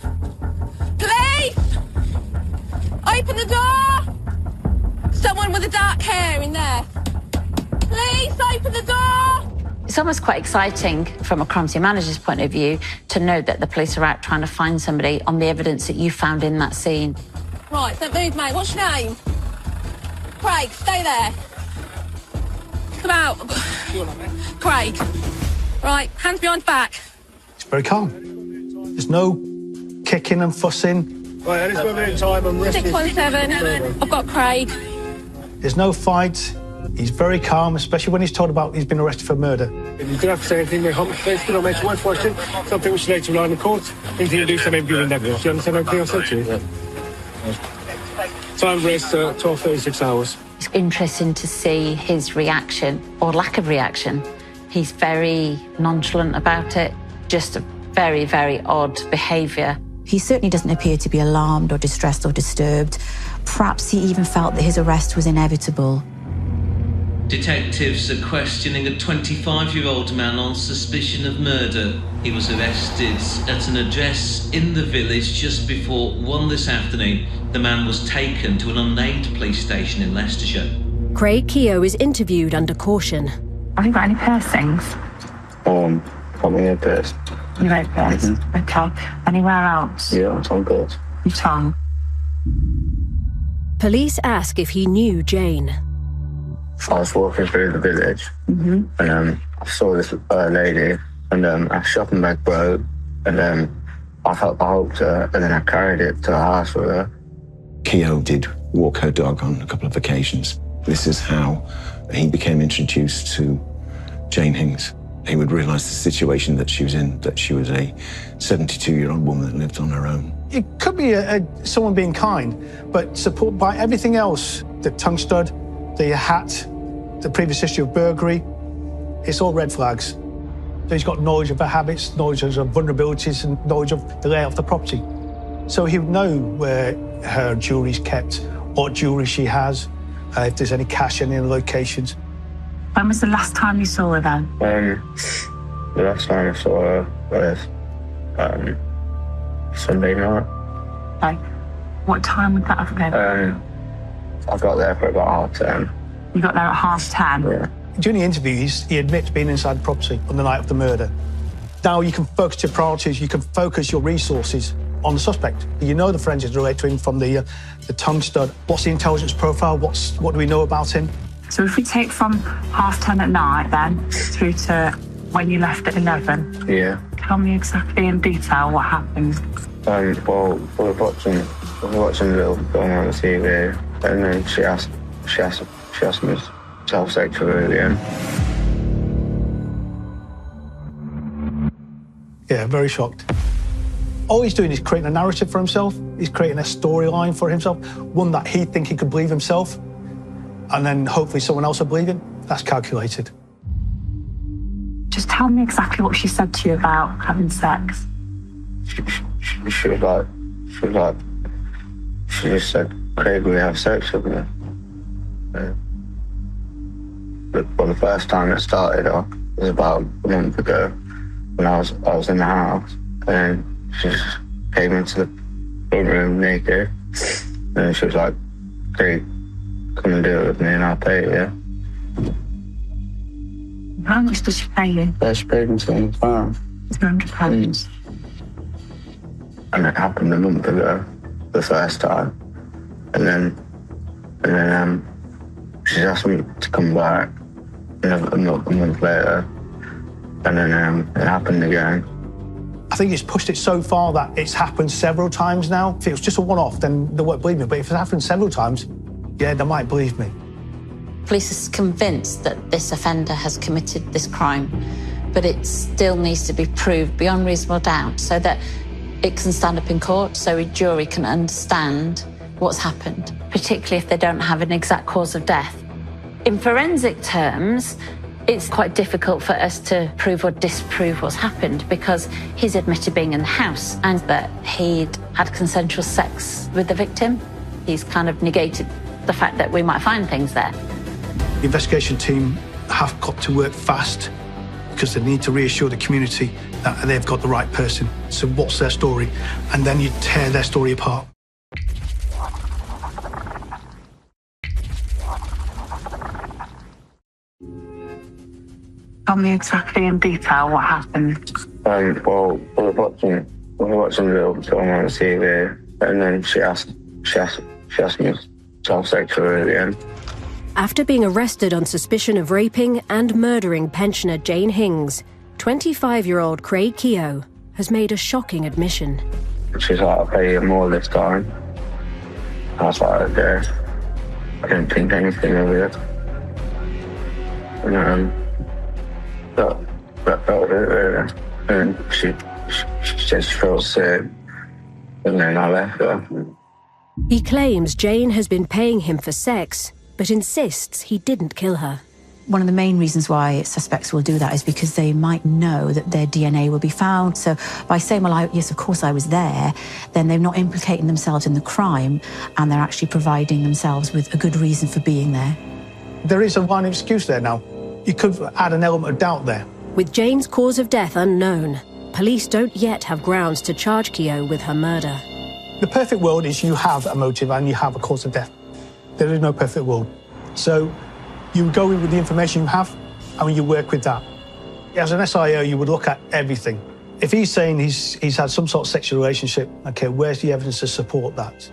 Police! Open the door! Someone with a dark hair in there. Please open the door! It's almost quite exciting from a crime scene manager's point of view to know that the police are out trying to find somebody on the evidence that you found in that scene. Right, don't move, mate. What's your name? Craig, stay there. Come out. Craig. Right, hands behind back. It's very calm. There's no kicking and fussing. Right, at this moment in time, I'm resting. 617. I've got Craig. There's no fight. He's very calm, especially when he's told about he's been arrested for murder. You don't have to say anything. Basically, I'll make one question. Something which relates to rely on the court. Anything you do, so maybe given evidence. Do you understand everything I said to you? Time rest, 12:36 hours. It's interesting to see his reaction, or lack of reaction. He's very nonchalant about it, just a very, very odd behaviour. He certainly doesn't appear to be alarmed or distressed or disturbed. Perhaps he even felt that his arrest was inevitable. Detectives are questioning a 25-year-old man on suspicion of murder. He was arrested at an address in the village just before 1 this afternoon. The man was taken to an unnamed police station in Leicestershire. Craig Keogh is interviewed under caution. Have you got any piercings? Probably a bit. You got piercings? Okay. Anywhere else? Yeah, it's on good. Your tongue? Police ask if he knew Jane. I was walking through the village and I saw this lady and our shopping bag broke and I helped her and then I carried it to the house with her. Keogh did walk her dog on a couple of occasions. This is how he became introduced to Jane Hings. He would realise the situation that she was in, that she was a 72-year-old woman that lived on her own. It could be someone being kind, but supported by everything else, the tongue stud, the hat, the previous history of burglary, it's all red flags. So he's got knowledge of her habits, knowledge of her vulnerabilities and knowledge of the layout of the property. So he would know where her jewellery's kept, what jewellery she has, if there's any cash in any locations. When was the last time you saw her then? The last time I saw her was Sunday night. Okay. What time would that have been? I got there for about 10:30. You got there at 10:30? Yeah. During the interview, he admits being inside the property on the night of the murder. Now you can focus your priorities, you can focus your resources on the suspect. You know the forensics relate to him from the tongue stud. What's the intelligence profile? What do we know about him? So if we take from 10:30 at night then through to when you left at 11, Yeah. tell me exactly in detail what happened. Well, we were watching a little film on the TV, and then she asked me to have sex with her again. Yeah, very shocked. All he's doing is creating a narrative for himself. He's creating a storyline for himself, one that he'd think he could believe himself, and then hopefully someone else will believe him. That's calculated. Just tell me exactly what she said to you about having sex. She just said, Craig, will you have sex with me? But the first time it started off was about a month ago when I was in the house and she just came into the front room naked and she was like, Craig, come and do it with me and I'll pay you. How much does she pay you? She paid me £200. £200. And it happened a month ago, the first time. And then she asked me to come back a month later. And then it happened again. I think it's pushed it so far that it's happened several times now. If it was just a one-off, then they won't believe me. But if it happened several times, yeah, they might believe me. Police are convinced that this offender has committed this crime, but it still needs to be proved beyond reasonable doubt so that it can stand up in court, so a jury can understand what's happened, particularly if they don't have an exact cause of death. In forensic terms, it's quite difficult for us to prove or disprove what's happened because he's admitted being in the house and that he'd had consensual sex with the victim. He's kind of negated the fact that we might find things there. The investigation team have got to work fast because they need to reassure the community that they've got the right person. So what's their story? And then you tear their story apart. Tell me exactly in detail what happened. Well, we were watching the little film on TV, and then she asked me to have sex with her at the end. After being arrested on suspicion of raping and murdering pensioner Jane Hings, 25-year-old Craig Keogh has made a shocking admission. She's like, I'll pay you more this time. I was like, okay. I didn't think anything of it. And that was it, really. And she said she felt sick, and then I left her. He claims Jane has been paying him for sex, but insists he didn't kill her. One of the main reasons why suspects will do that is because they might know that their DNA will be found. So by saying, well, yes, of course I was there, then they're not implicating themselves in the crime and they're actually providing themselves with a good reason for being there. There is one excuse there now. You could add an element of doubt there. With Jane's cause of death unknown, police don't yet have grounds to charge Keogh with her murder. The perfect world is you have a motive and you have a cause of death. There is no perfect world. So you go in with the information you have and you work with that. As an SIO, you would look at everything. If he's saying he's had some sort of sexual relationship, okay, where's the evidence to support that?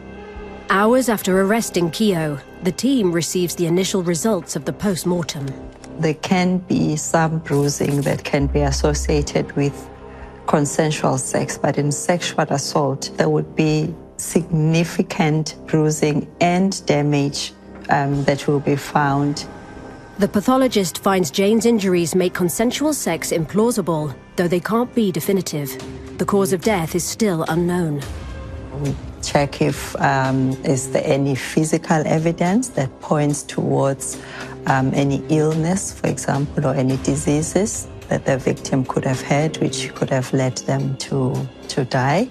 Hours after arresting Keogh, the team receives the initial results of the post-mortem. There can be some bruising that can be associated with consensual sex, but in sexual assault, there would be significant bruising and damage that will be found. The pathologist finds Jane's injuries make consensual sex implausible, though they can't be definitive. The cause of death is still unknown. We check if is there any physical evidence that points towards any illness, for example, or any diseases that the victim could have had, which could have led them to die.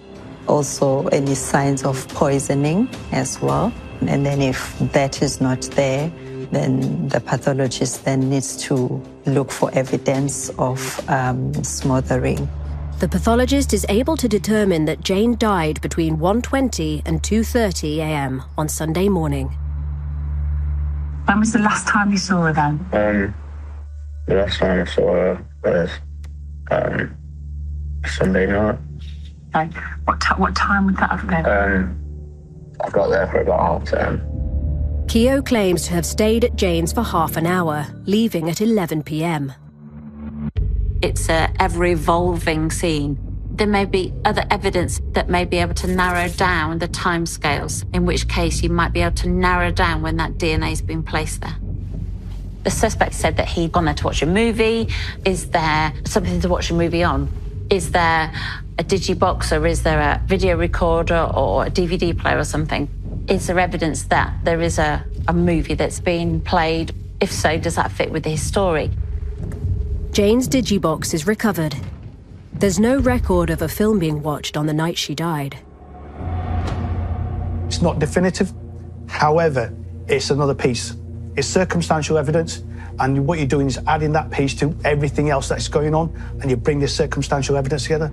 Also, any signs of poisoning as well. And then if that is not there, then the pathologist then needs to look for evidence of smothering. The pathologist is able to determine that Jane died between 1:20 and 2:30 a.m. on Sunday morning. When was the last time you saw her then? The last time I saw her was Sunday night. Okay. What time would that have been? I got there for about 10:30. Keogh claims to have stayed at Jane's for half an hour, leaving at 11 p.m. It's a ever-evolving scene. There may be other evidence that may be able to narrow down the timescales, in which case you might be able to narrow down when that DNA's been placed there. The suspect said that he'd gone there to watch a movie. Is there something to watch a movie on? Is there a digibox, or is there a video recorder or a DVD player or something? Is there evidence that there is a movie that's been played? If so, does that fit with his story? Jane's digibox is recovered. There's no record of a film being watched on the night she died. It's not definitive. However, it's another piece. It's circumstantial evidence, and what you're doing is adding that piece to everything else that's going on, and you bring this circumstantial evidence together.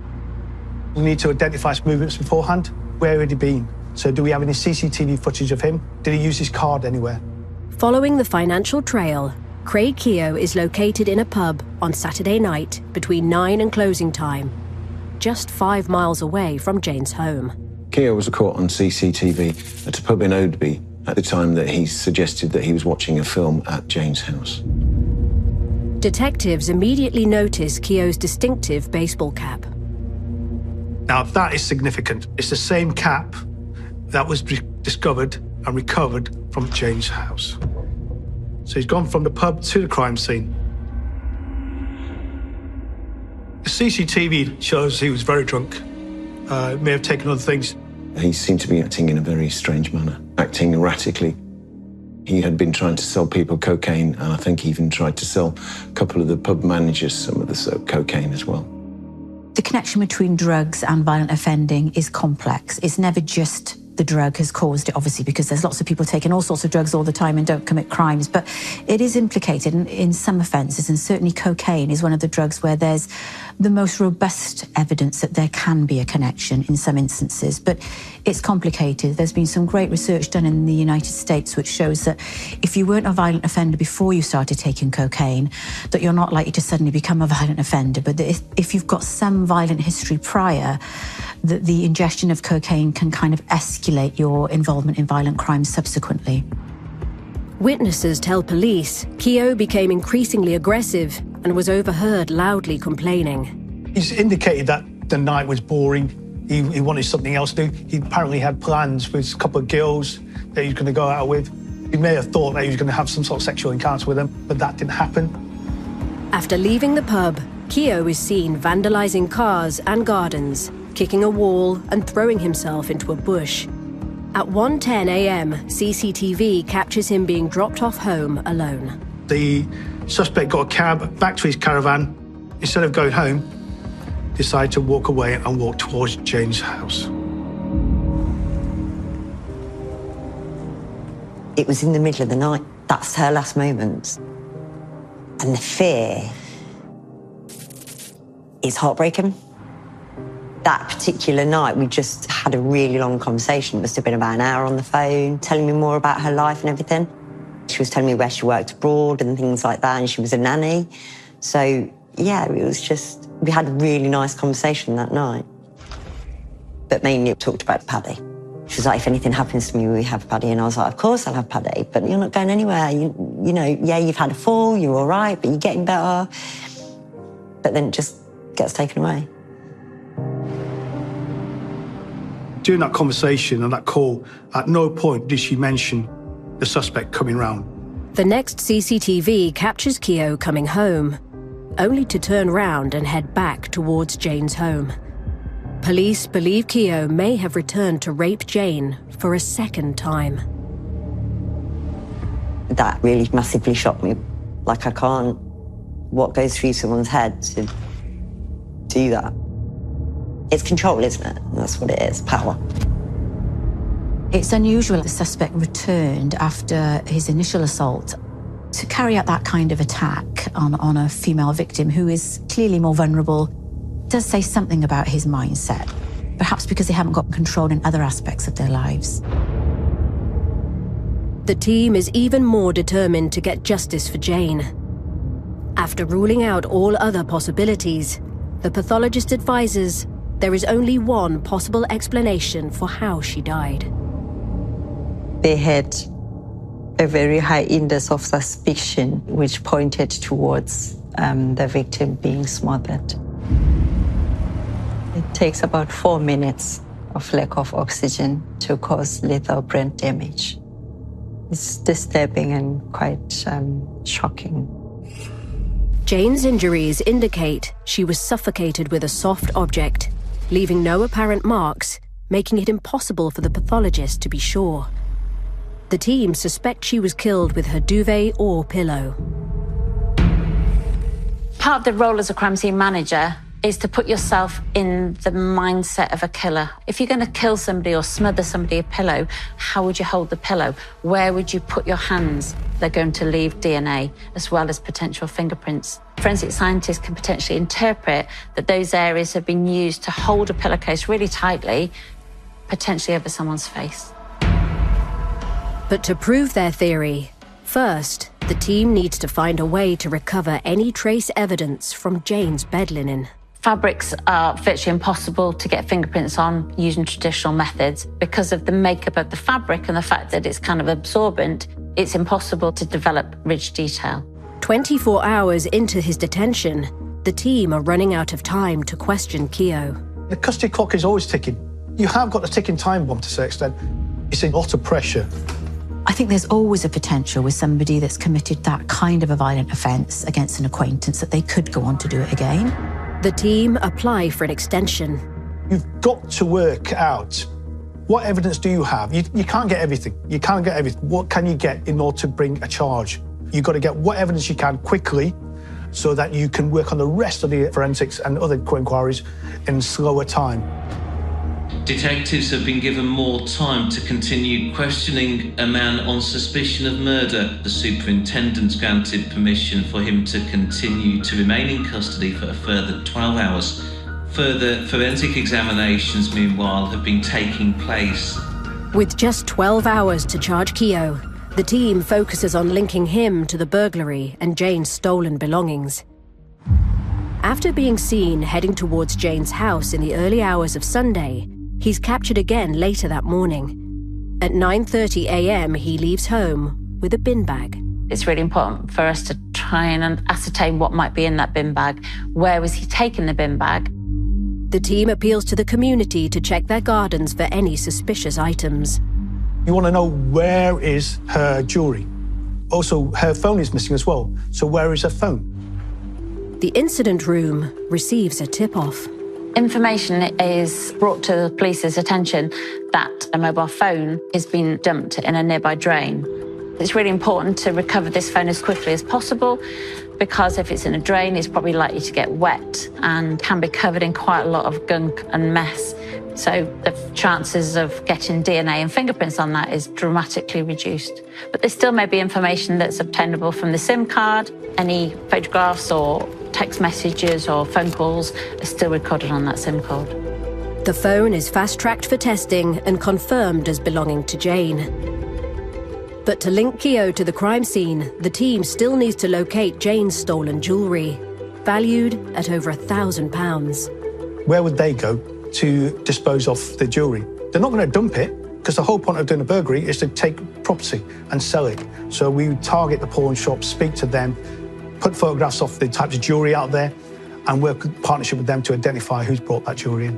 We need to identify his movements beforehand. Where had he been? So do we have any CCTV footage of him? Did he use his card anywhere? Following the financial trail, Craig Keogh is located in a pub on Saturday night between 9 and closing time, just 5 miles away from Jane's home. Keogh was caught on CCTV at a pub in Oadby at the time that he suggested that he was watching a film at Jane's house. Detectives immediately notice Keogh's distinctive baseball cap. Now, that is significant. It's the same cap that was discovered and recovered from Jane's house. So he's gone from the pub to the crime scene. The CCTV shows he was very drunk. May have taken other things. He seemed to be acting in a very strange manner, acting erratically. He had been trying to sell people cocaine, and I think he even tried to sell a couple of the pub managers some of the cocaine as well. The connection between drugs and violent offending is complex. It's never just the drug has caused it, obviously, because there's lots of people taking all sorts of drugs all the time and don't commit crimes. But it is implicated in some offences, and certainly cocaine is one of the drugs where there's the most robust evidence that there can be a connection in some instances. But it's complicated. There's been some great research done in the United States which shows that if you weren't a violent offender before you started taking cocaine, that you're not likely to suddenly become a violent offender. But if you've got some violent history prior, that the ingestion of cocaine can kind of escalate your involvement in violent crimes subsequently. Witnesses tell police Keogh became increasingly aggressive and was overheard loudly complaining. He's indicated that the night was boring. He wanted something else to do. He apparently had plans with a couple of girls that he was going to go out with. He may have thought that he was going to have some sort of sexual encounter with them, but that didn't happen. After leaving the pub, Keogh is seen vandalising cars and gardens, kicking a wall and throwing himself into a bush. At 1:10 a.m, CCTV captures him being dropped off home alone. The suspect got a cab back to his caravan. Instead of going home, decided to walk away and walk towards Jane's house. It was in the middle of the night. That's her last moments. And the fear is heartbreaking. That particular night, we just had a really long conversation. It must have been about an hour on the phone, telling me more about her life and everything. She was telling me where she worked abroad and things like that, and she was a nanny. So, yeah, it was just, we had a really nice conversation that night. But mainly it talked about Paddy. She was like, if anything happens to me, we have Paddy. And I was like, of course I'll have Paddy, but you're not going anywhere. You know, yeah, you've had a fall, you're all right, but you're getting better. But then it just gets taken away. During that conversation and that call, at no point did she mention the suspect coming round. The next CCTV captures Keogh coming home, only to turn round and head back towards Jane's home. Police believe Keogh may have returned to rape Jane for a second time. That really massively shocked me. Like, I can't, what goes through someone's head to do that? It's control, isn't it? That's what it is, power. It's unusual the suspect returned after his initial assault to carry out that kind of attack on a female victim who is clearly more vulnerable. Does say something about his mindset, perhaps because they haven't got control in other aspects of their lives. The team is even more determined to get justice for Jane. After ruling out all other possibilities, the pathologist advises there is only one possible explanation for how she died. They had a very high index of suspicion, which pointed towards the victim being smothered. It takes about 4 minutes of lack of oxygen to cause lethal brain damage. It's disturbing and quite shocking. Jane's injuries indicate she was suffocated with a soft object, leaving no apparent marks, making it impossible for the pathologist to be sure. The team suspect she was killed with her duvet or pillow. Part of the role as a crime scene manager is to put yourself in the mindset of a killer. If you're going to kill somebody or smother somebody a pillow, how would you hold the pillow? Where would you put your hands? They're going to leave DNA as well as potential fingerprints. Forensic scientists can potentially interpret that those areas have been used to hold a pillowcase really tightly, potentially over someone's face. But to prove their theory, first, the team needs to find a way to recover any trace evidence from Jane's bed linen. Fabrics are virtually impossible to get fingerprints on using traditional methods. Because of the makeup of the fabric and the fact that it's kind of absorbent, it's impossible to develop ridge detail. 24 hours into his detention, the team are running out of time to question Keogh. The custody clock is always ticking. You have got a ticking time bomb to some extent. It's a lot of pressure. I think there's always a potential with somebody that's committed that kind of a violent offence against an acquaintance that they could go on to do it again. The team apply for an extension. You've got to work out what evidence do you have. You can't get everything. You can't get everything. What can you get in order to bring a charge? You've got to get what evidence you can quickly so that you can work on the rest of the forensics and other inquiries in slower time. Detectives have been given more time to continue questioning a man on suspicion of murder. The superintendent's granted permission for him to continue to remain in custody for a further 12 hours. Further forensic examinations, meanwhile, have been taking place. With just 12 hours to charge Keogh, the team focuses on linking him to the burglary and Jane's stolen belongings. After being seen heading towards Jane's house in the early hours of Sunday, he's captured again later that morning. At 9:30 a.m, he leaves home with a bin bag. It's really important for us to try and ascertain what might be in that bin bag. Where was he taking the bin bag? The team appeals to the community to check their gardens for any suspicious items. You want to know where is her jewellery. Also, her phone is missing as well. So where is her phone? The incident room receives a tip-off. Information is brought to the police's attention that a mobile phone has been dumped in a nearby drain. It's really important to recover this phone as quickly as possible because if it's in a drain, it's probably likely to get wet and can be covered in quite a lot of gunk and mess. So the chances of getting DNA and fingerprints on that is dramatically reduced. But there still may be information that's obtainable from the SIM card. Any photographs or text messages or phone calls are still recorded on that SIM card. The phone is fast-tracked for testing and confirmed as belonging to Jane. But to link Keogh to the crime scene, the team still needs to locate Jane's stolen jewellery, valued at over £1,000. Where would they go to dispose of the jewellery? They're not going to dump it, because the whole point of doing a burglary is to take property and sell it. So we target the pawn shops, speak to them, put photographs of the types of jewellery out there, and work in partnership with them to identify who's brought that jewellery in.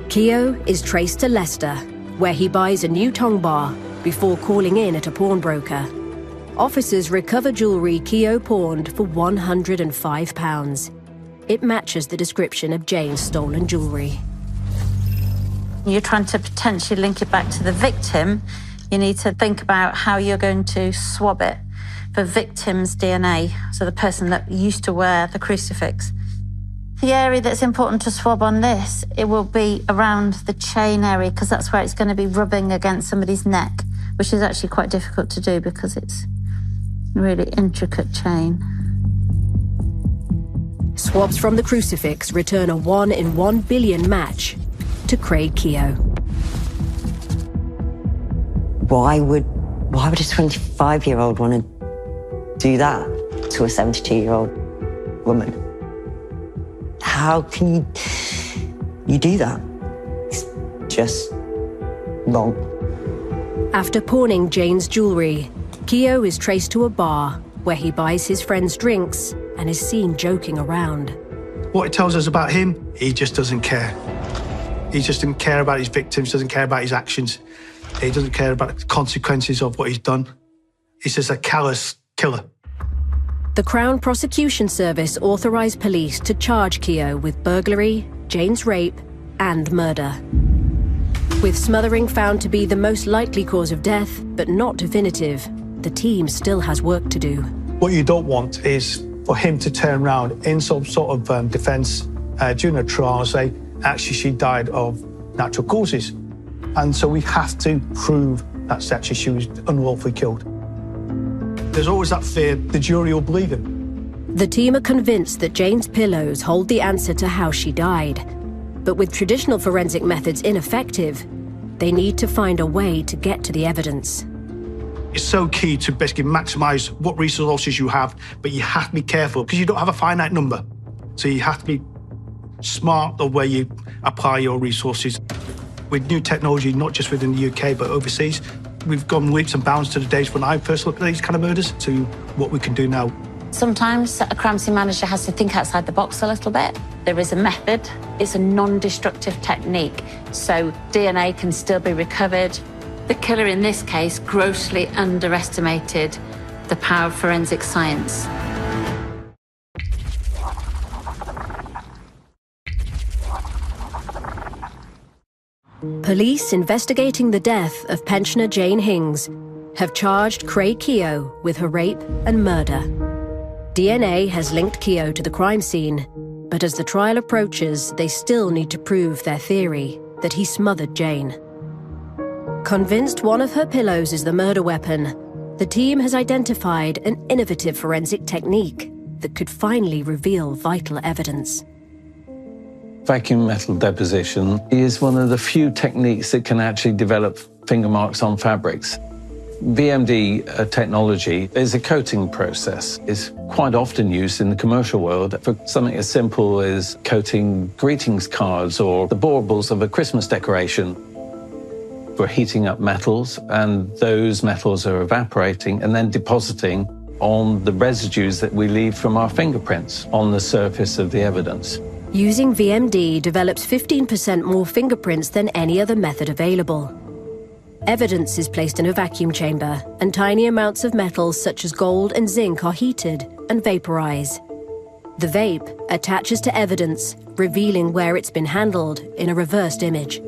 Keogh is traced to Leicester, where he buys a new tongue bar before calling in at a pawnbroker. Officers recover jewellery Keogh pawned for £105. It matches the description of Jane's stolen jewellery. You're trying to potentially link it back to the victim. You need to think about how you're going to swab it for victim's DNA, so the person that used to wear the crucifix. The area that's important to swab on this, it will be around the chain area, because that's where it's going to be rubbing against somebody's neck, which is actually quite difficult to do because it's a really intricate chain. Swabs from the crucifix return a 1 in 1 billion match to Craig Keogh. Why would a 25-year-old want to do that to a 72-year-old woman? How can you do that? It's just wrong. After pawning Jane's jewellery, Keogh is traced to a bar where he buys his friends drinks and is seen joking around. What it tells us about him, he just doesn't care. He just doesn't care about his victims, doesn't care about his actions. He doesn't care about the consequences of what he's done. He's just a callous killer. The Crown Prosecution Service authorised police to charge Keogh with burglary, Jane's rape and murder. With smothering found to be the most likely cause of death, but not definitive, the team still has work to do. What you don't want is for him to turn around in some sort of defence during a trial and say, actually, she died of natural causes. And so we have to prove that actually she was unlawfully killed. There's always that fear the jury will believe him. The team are convinced that Jane's pillows hold the answer to how she died. But with traditional forensic methods ineffective, they need to find a way to get to the evidence. It's so key to basically maximise what resources you have, but you have to be careful because you don't have a finite number. So you have to be smart the way you apply your resources. With new technology, not just within the UK, but overseas, we've gone leaps and bounds to the days when I first looked at these kind of murders to what we can do now. Sometimes a crime scene manager has to think outside the box a little bit. There is a method. It's a non-destructive technique, so DNA can still be recovered. The killer in this case grossly underestimated the power of forensic science. Police investigating the death of pensioner Jane Hings have charged Craig Keogh with her rape and murder. DNA has linked Keogh to the crime scene, but as the trial approaches, they still need to prove their theory that he smothered Jane. Convinced one of her pillows is the murder weapon, the team has identified an innovative forensic technique that could finally reveal vital evidence. Vacuum metal deposition is one of the few techniques that can actually develop finger marks on fabrics. VMD technology is a coating process. It's quite often used in the commercial world for something as simple as coating greetings cards or the baubles of a Christmas decoration. We're heating up metals, and those metals are evaporating and then depositing on the residues that we leave from our fingerprints on the surface of the evidence. Using VMD develops 15% more fingerprints than any other method available. Evidence is placed in a vacuum chamber, and tiny amounts of metals such as gold and zinc are heated and vaporize. The vape attaches to evidence, revealing where it's been handled in a reversed image.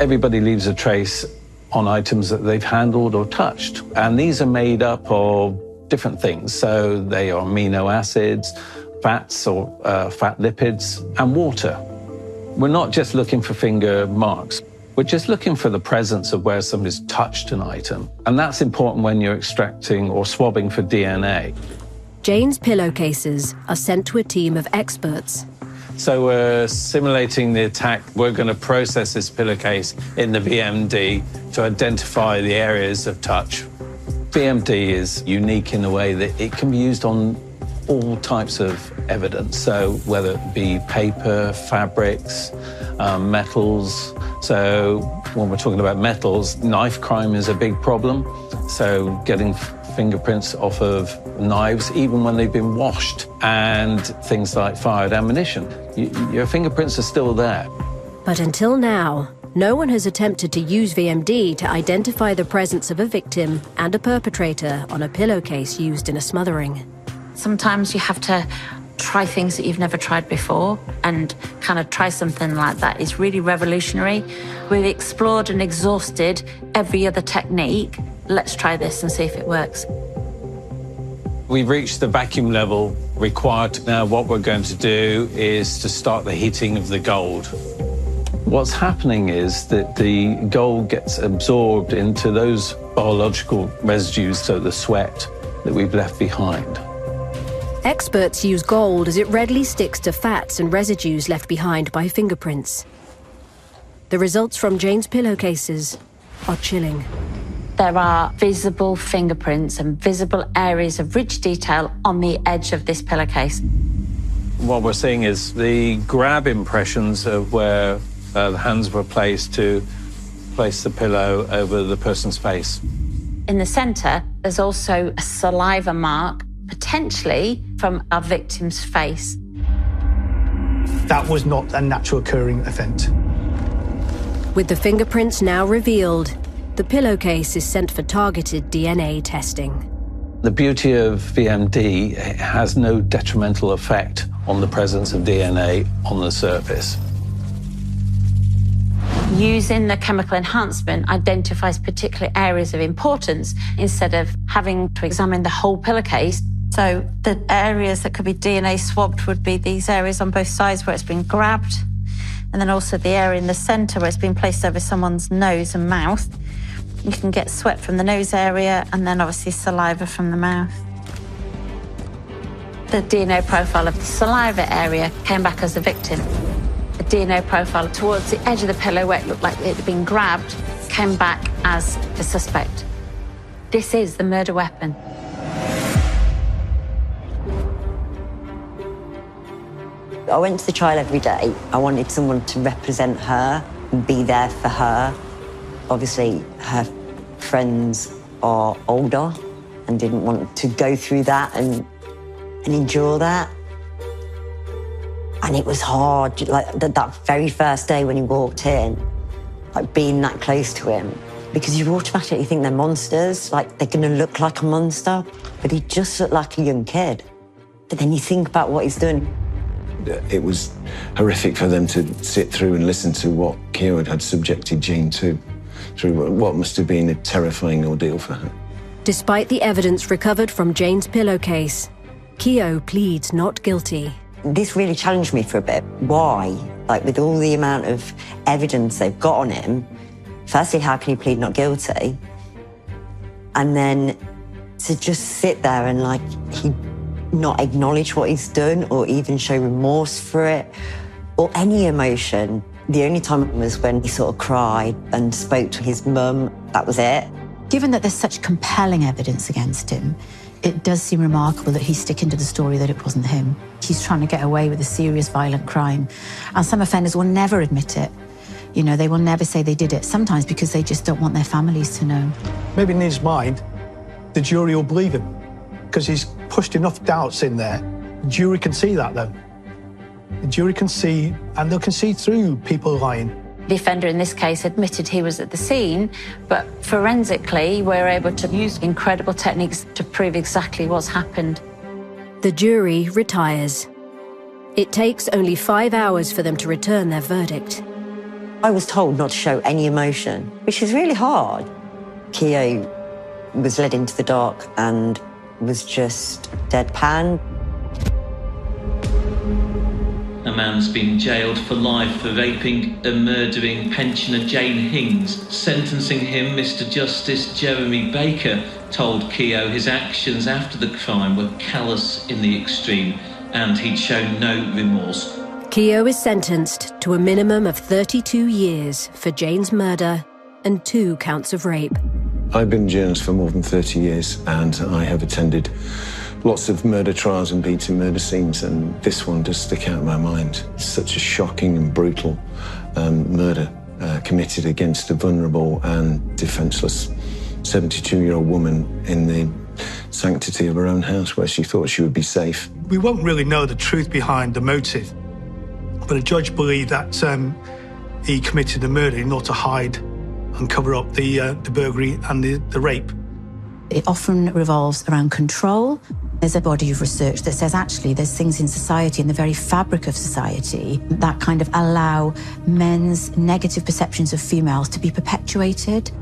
Everybody leaves a trace on items that they've handled or touched, and these are made up of different things. So they are amino acids, fats or fat lipids, and water. We're not just looking for finger marks. We're just looking for the presence of where somebody's touched an item. And that's important when you're extracting or swabbing for DNA. Jane's pillowcases are sent to a team of experts. So we're simulating the attack. We're going to process this pillowcase in the VMD to identify the areas of touch. VMD is unique in the way that it can be used on all types of evidence, so whether it be paper, fabrics, metals. So when we're talking about metals, knife crime is a big problem. So getting fingerprints off of knives, even when they've been washed, and things like fired ammunition. Your fingerprints are still there. But until now, no one has attempted to use VMD to identify the presence of a victim and a perpetrator on a pillowcase used in a smothering. Sometimes you have to try things that you've never tried before, and kind of try something like that is really revolutionary. We've explored and exhausted every other technique. Let's try this and see if it works. We've reached the vacuum level required. Now what we're going to do is to start the heating of the gold. What's happening is that the gold gets absorbed into those biological residues, so the sweat that we've left behind. Experts use gold as it readily sticks to fats and residues left behind by fingerprints. The results from Jane's pillowcases are chilling. There are visible fingerprints and visible areas of rich detail on the edge of this pillowcase. What we're seeing is the grab impressions of where the hands were placed to place the pillow over the person's face. In the centre, there's also a saliva mark, potentially from our victim's face. That was not a natural occurring event. With the fingerprints now revealed, the pillowcase is sent for targeted DNA testing. The beauty of VMD has no detrimental effect on the presence of DNA on the surface. Using the chemical enhancement identifies particular areas of importance instead of having to examine the whole pillowcase. So the areas that could be DNA swabbed would be these areas on both sides where it's been grabbed, and then also the area in the centre where it's been placed over someone's nose and mouth. You can get sweat from the nose area and then obviously saliva from the mouth. The DNA profile of the saliva area came back as the victim. The DNA profile towards the edge of the pillow where it looked like it had been grabbed came back as the suspect. This is the murder weapon. I went to the trial every day. I wanted someone to represent her and be there for her. Obviously, her friends are older and didn't want to go through that and endure that. And it was hard, like that very first day when he walked in, like being that close to him, because you automatically think they're monsters, like they're going to look like a monster, but he just looked like a young kid. But then you think about what he's done. It was horrific for them to sit through and listen to what Keogh had subjected Jane to, through what must have been a terrifying ordeal for her. Despite the evidence recovered from Jane's pillowcase, Keogh pleads not guilty. This really challenged me for a bit. Why? Like, with all the amount of evidence they've got on him, firstly, how can he plead not guilty? And then to just sit there and, like, he not acknowledge what he's done or even show remorse for it or any emotion. The only time was when he sort of cried and spoke to his mum. That was it. Given that there's such compelling evidence against him, it does seem remarkable that he's sticking to the story that it wasn't him. He's trying to get away with a serious violent crime. And some offenders will never admit it. You know, they will never say they did it, sometimes because they just don't want their families to know. Maybe in his mind, the jury will believe him because he's pushed enough doubts in there. The jury can see that, though. The jury can see, and they can see through people lying. The offender in this case admitted he was at the scene, but forensically we're able to use incredible techniques to prove exactly what's happened. The jury retires. It takes only 5 hours for them to return their verdict. I was told not to show any emotion, which is really hard. Keogh was led into the dark and was just deadpan. A man's been jailed for life for raping and murdering pensioner Jane Hings. Sentencing him, Mr. Justice Jeremy Baker told Keogh his actions after the crime were callous in the extreme and he'd shown no remorse. Keogh is sentenced to a minimum of 32 years for Jane's murder and 2 counts of rape. I've been a journalist for more than 30 years and I have attended lots of murder trials and been to murder scenes, and this one does stick out in my mind. It's such a shocking and brutal murder committed against a vulnerable and defenceless 72-year-old woman in the sanctity of her own house where she thought she would be safe. We won't really know the truth behind the motive, but a judge believed that he committed the murder in order to hide and cover up the burglary and the rape. It often revolves around control. There's a body of research that says actually there's things in society, in the very fabric of society, that kind of allow men's negative perceptions of females to be perpetuated.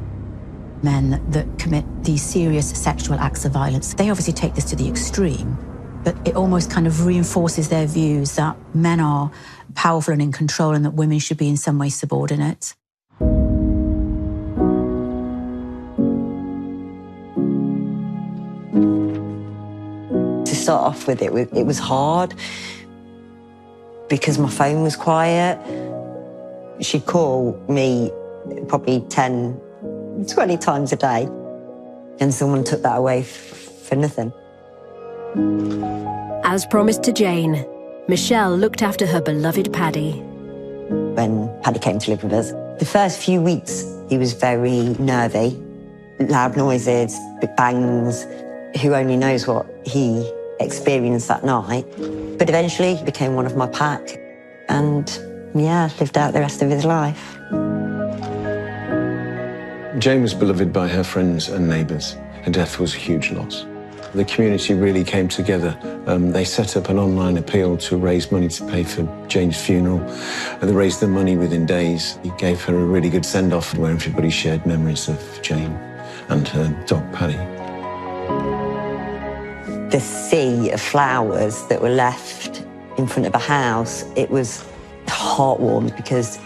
Men that commit these serious sexual acts of violence, they obviously take this to the extreme, but it almost kind of reinforces their views that men are powerful and in control and that women should be in some way subordinate. Start off with it was hard because my phone was quiet. She'd call me probably 10, 20 times a day, and someone took that away for nothing. As promised to Jane, Michelle looked after her beloved Paddy. When Paddy came to live with us, the first few weeks he was very nervy, loud noises, big bangs. Who only knows what he experienced that night. But eventually he became one of my pack and, yeah, lived out the rest of his life. Jane was beloved by her friends and neighbours. Her death was a huge loss. The community really came together. They set up an online appeal to raise money to pay for Jane's funeral. And they raised the money within days. He gave her a really good send-off where everybody shared memories of Jane and her dog, Paddy. The sea of flowers that were left in front of a house, it was heartwarming because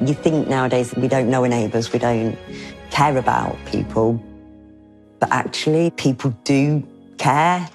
you think nowadays that we don't know our neighbours, we don't care about people, but actually people do care.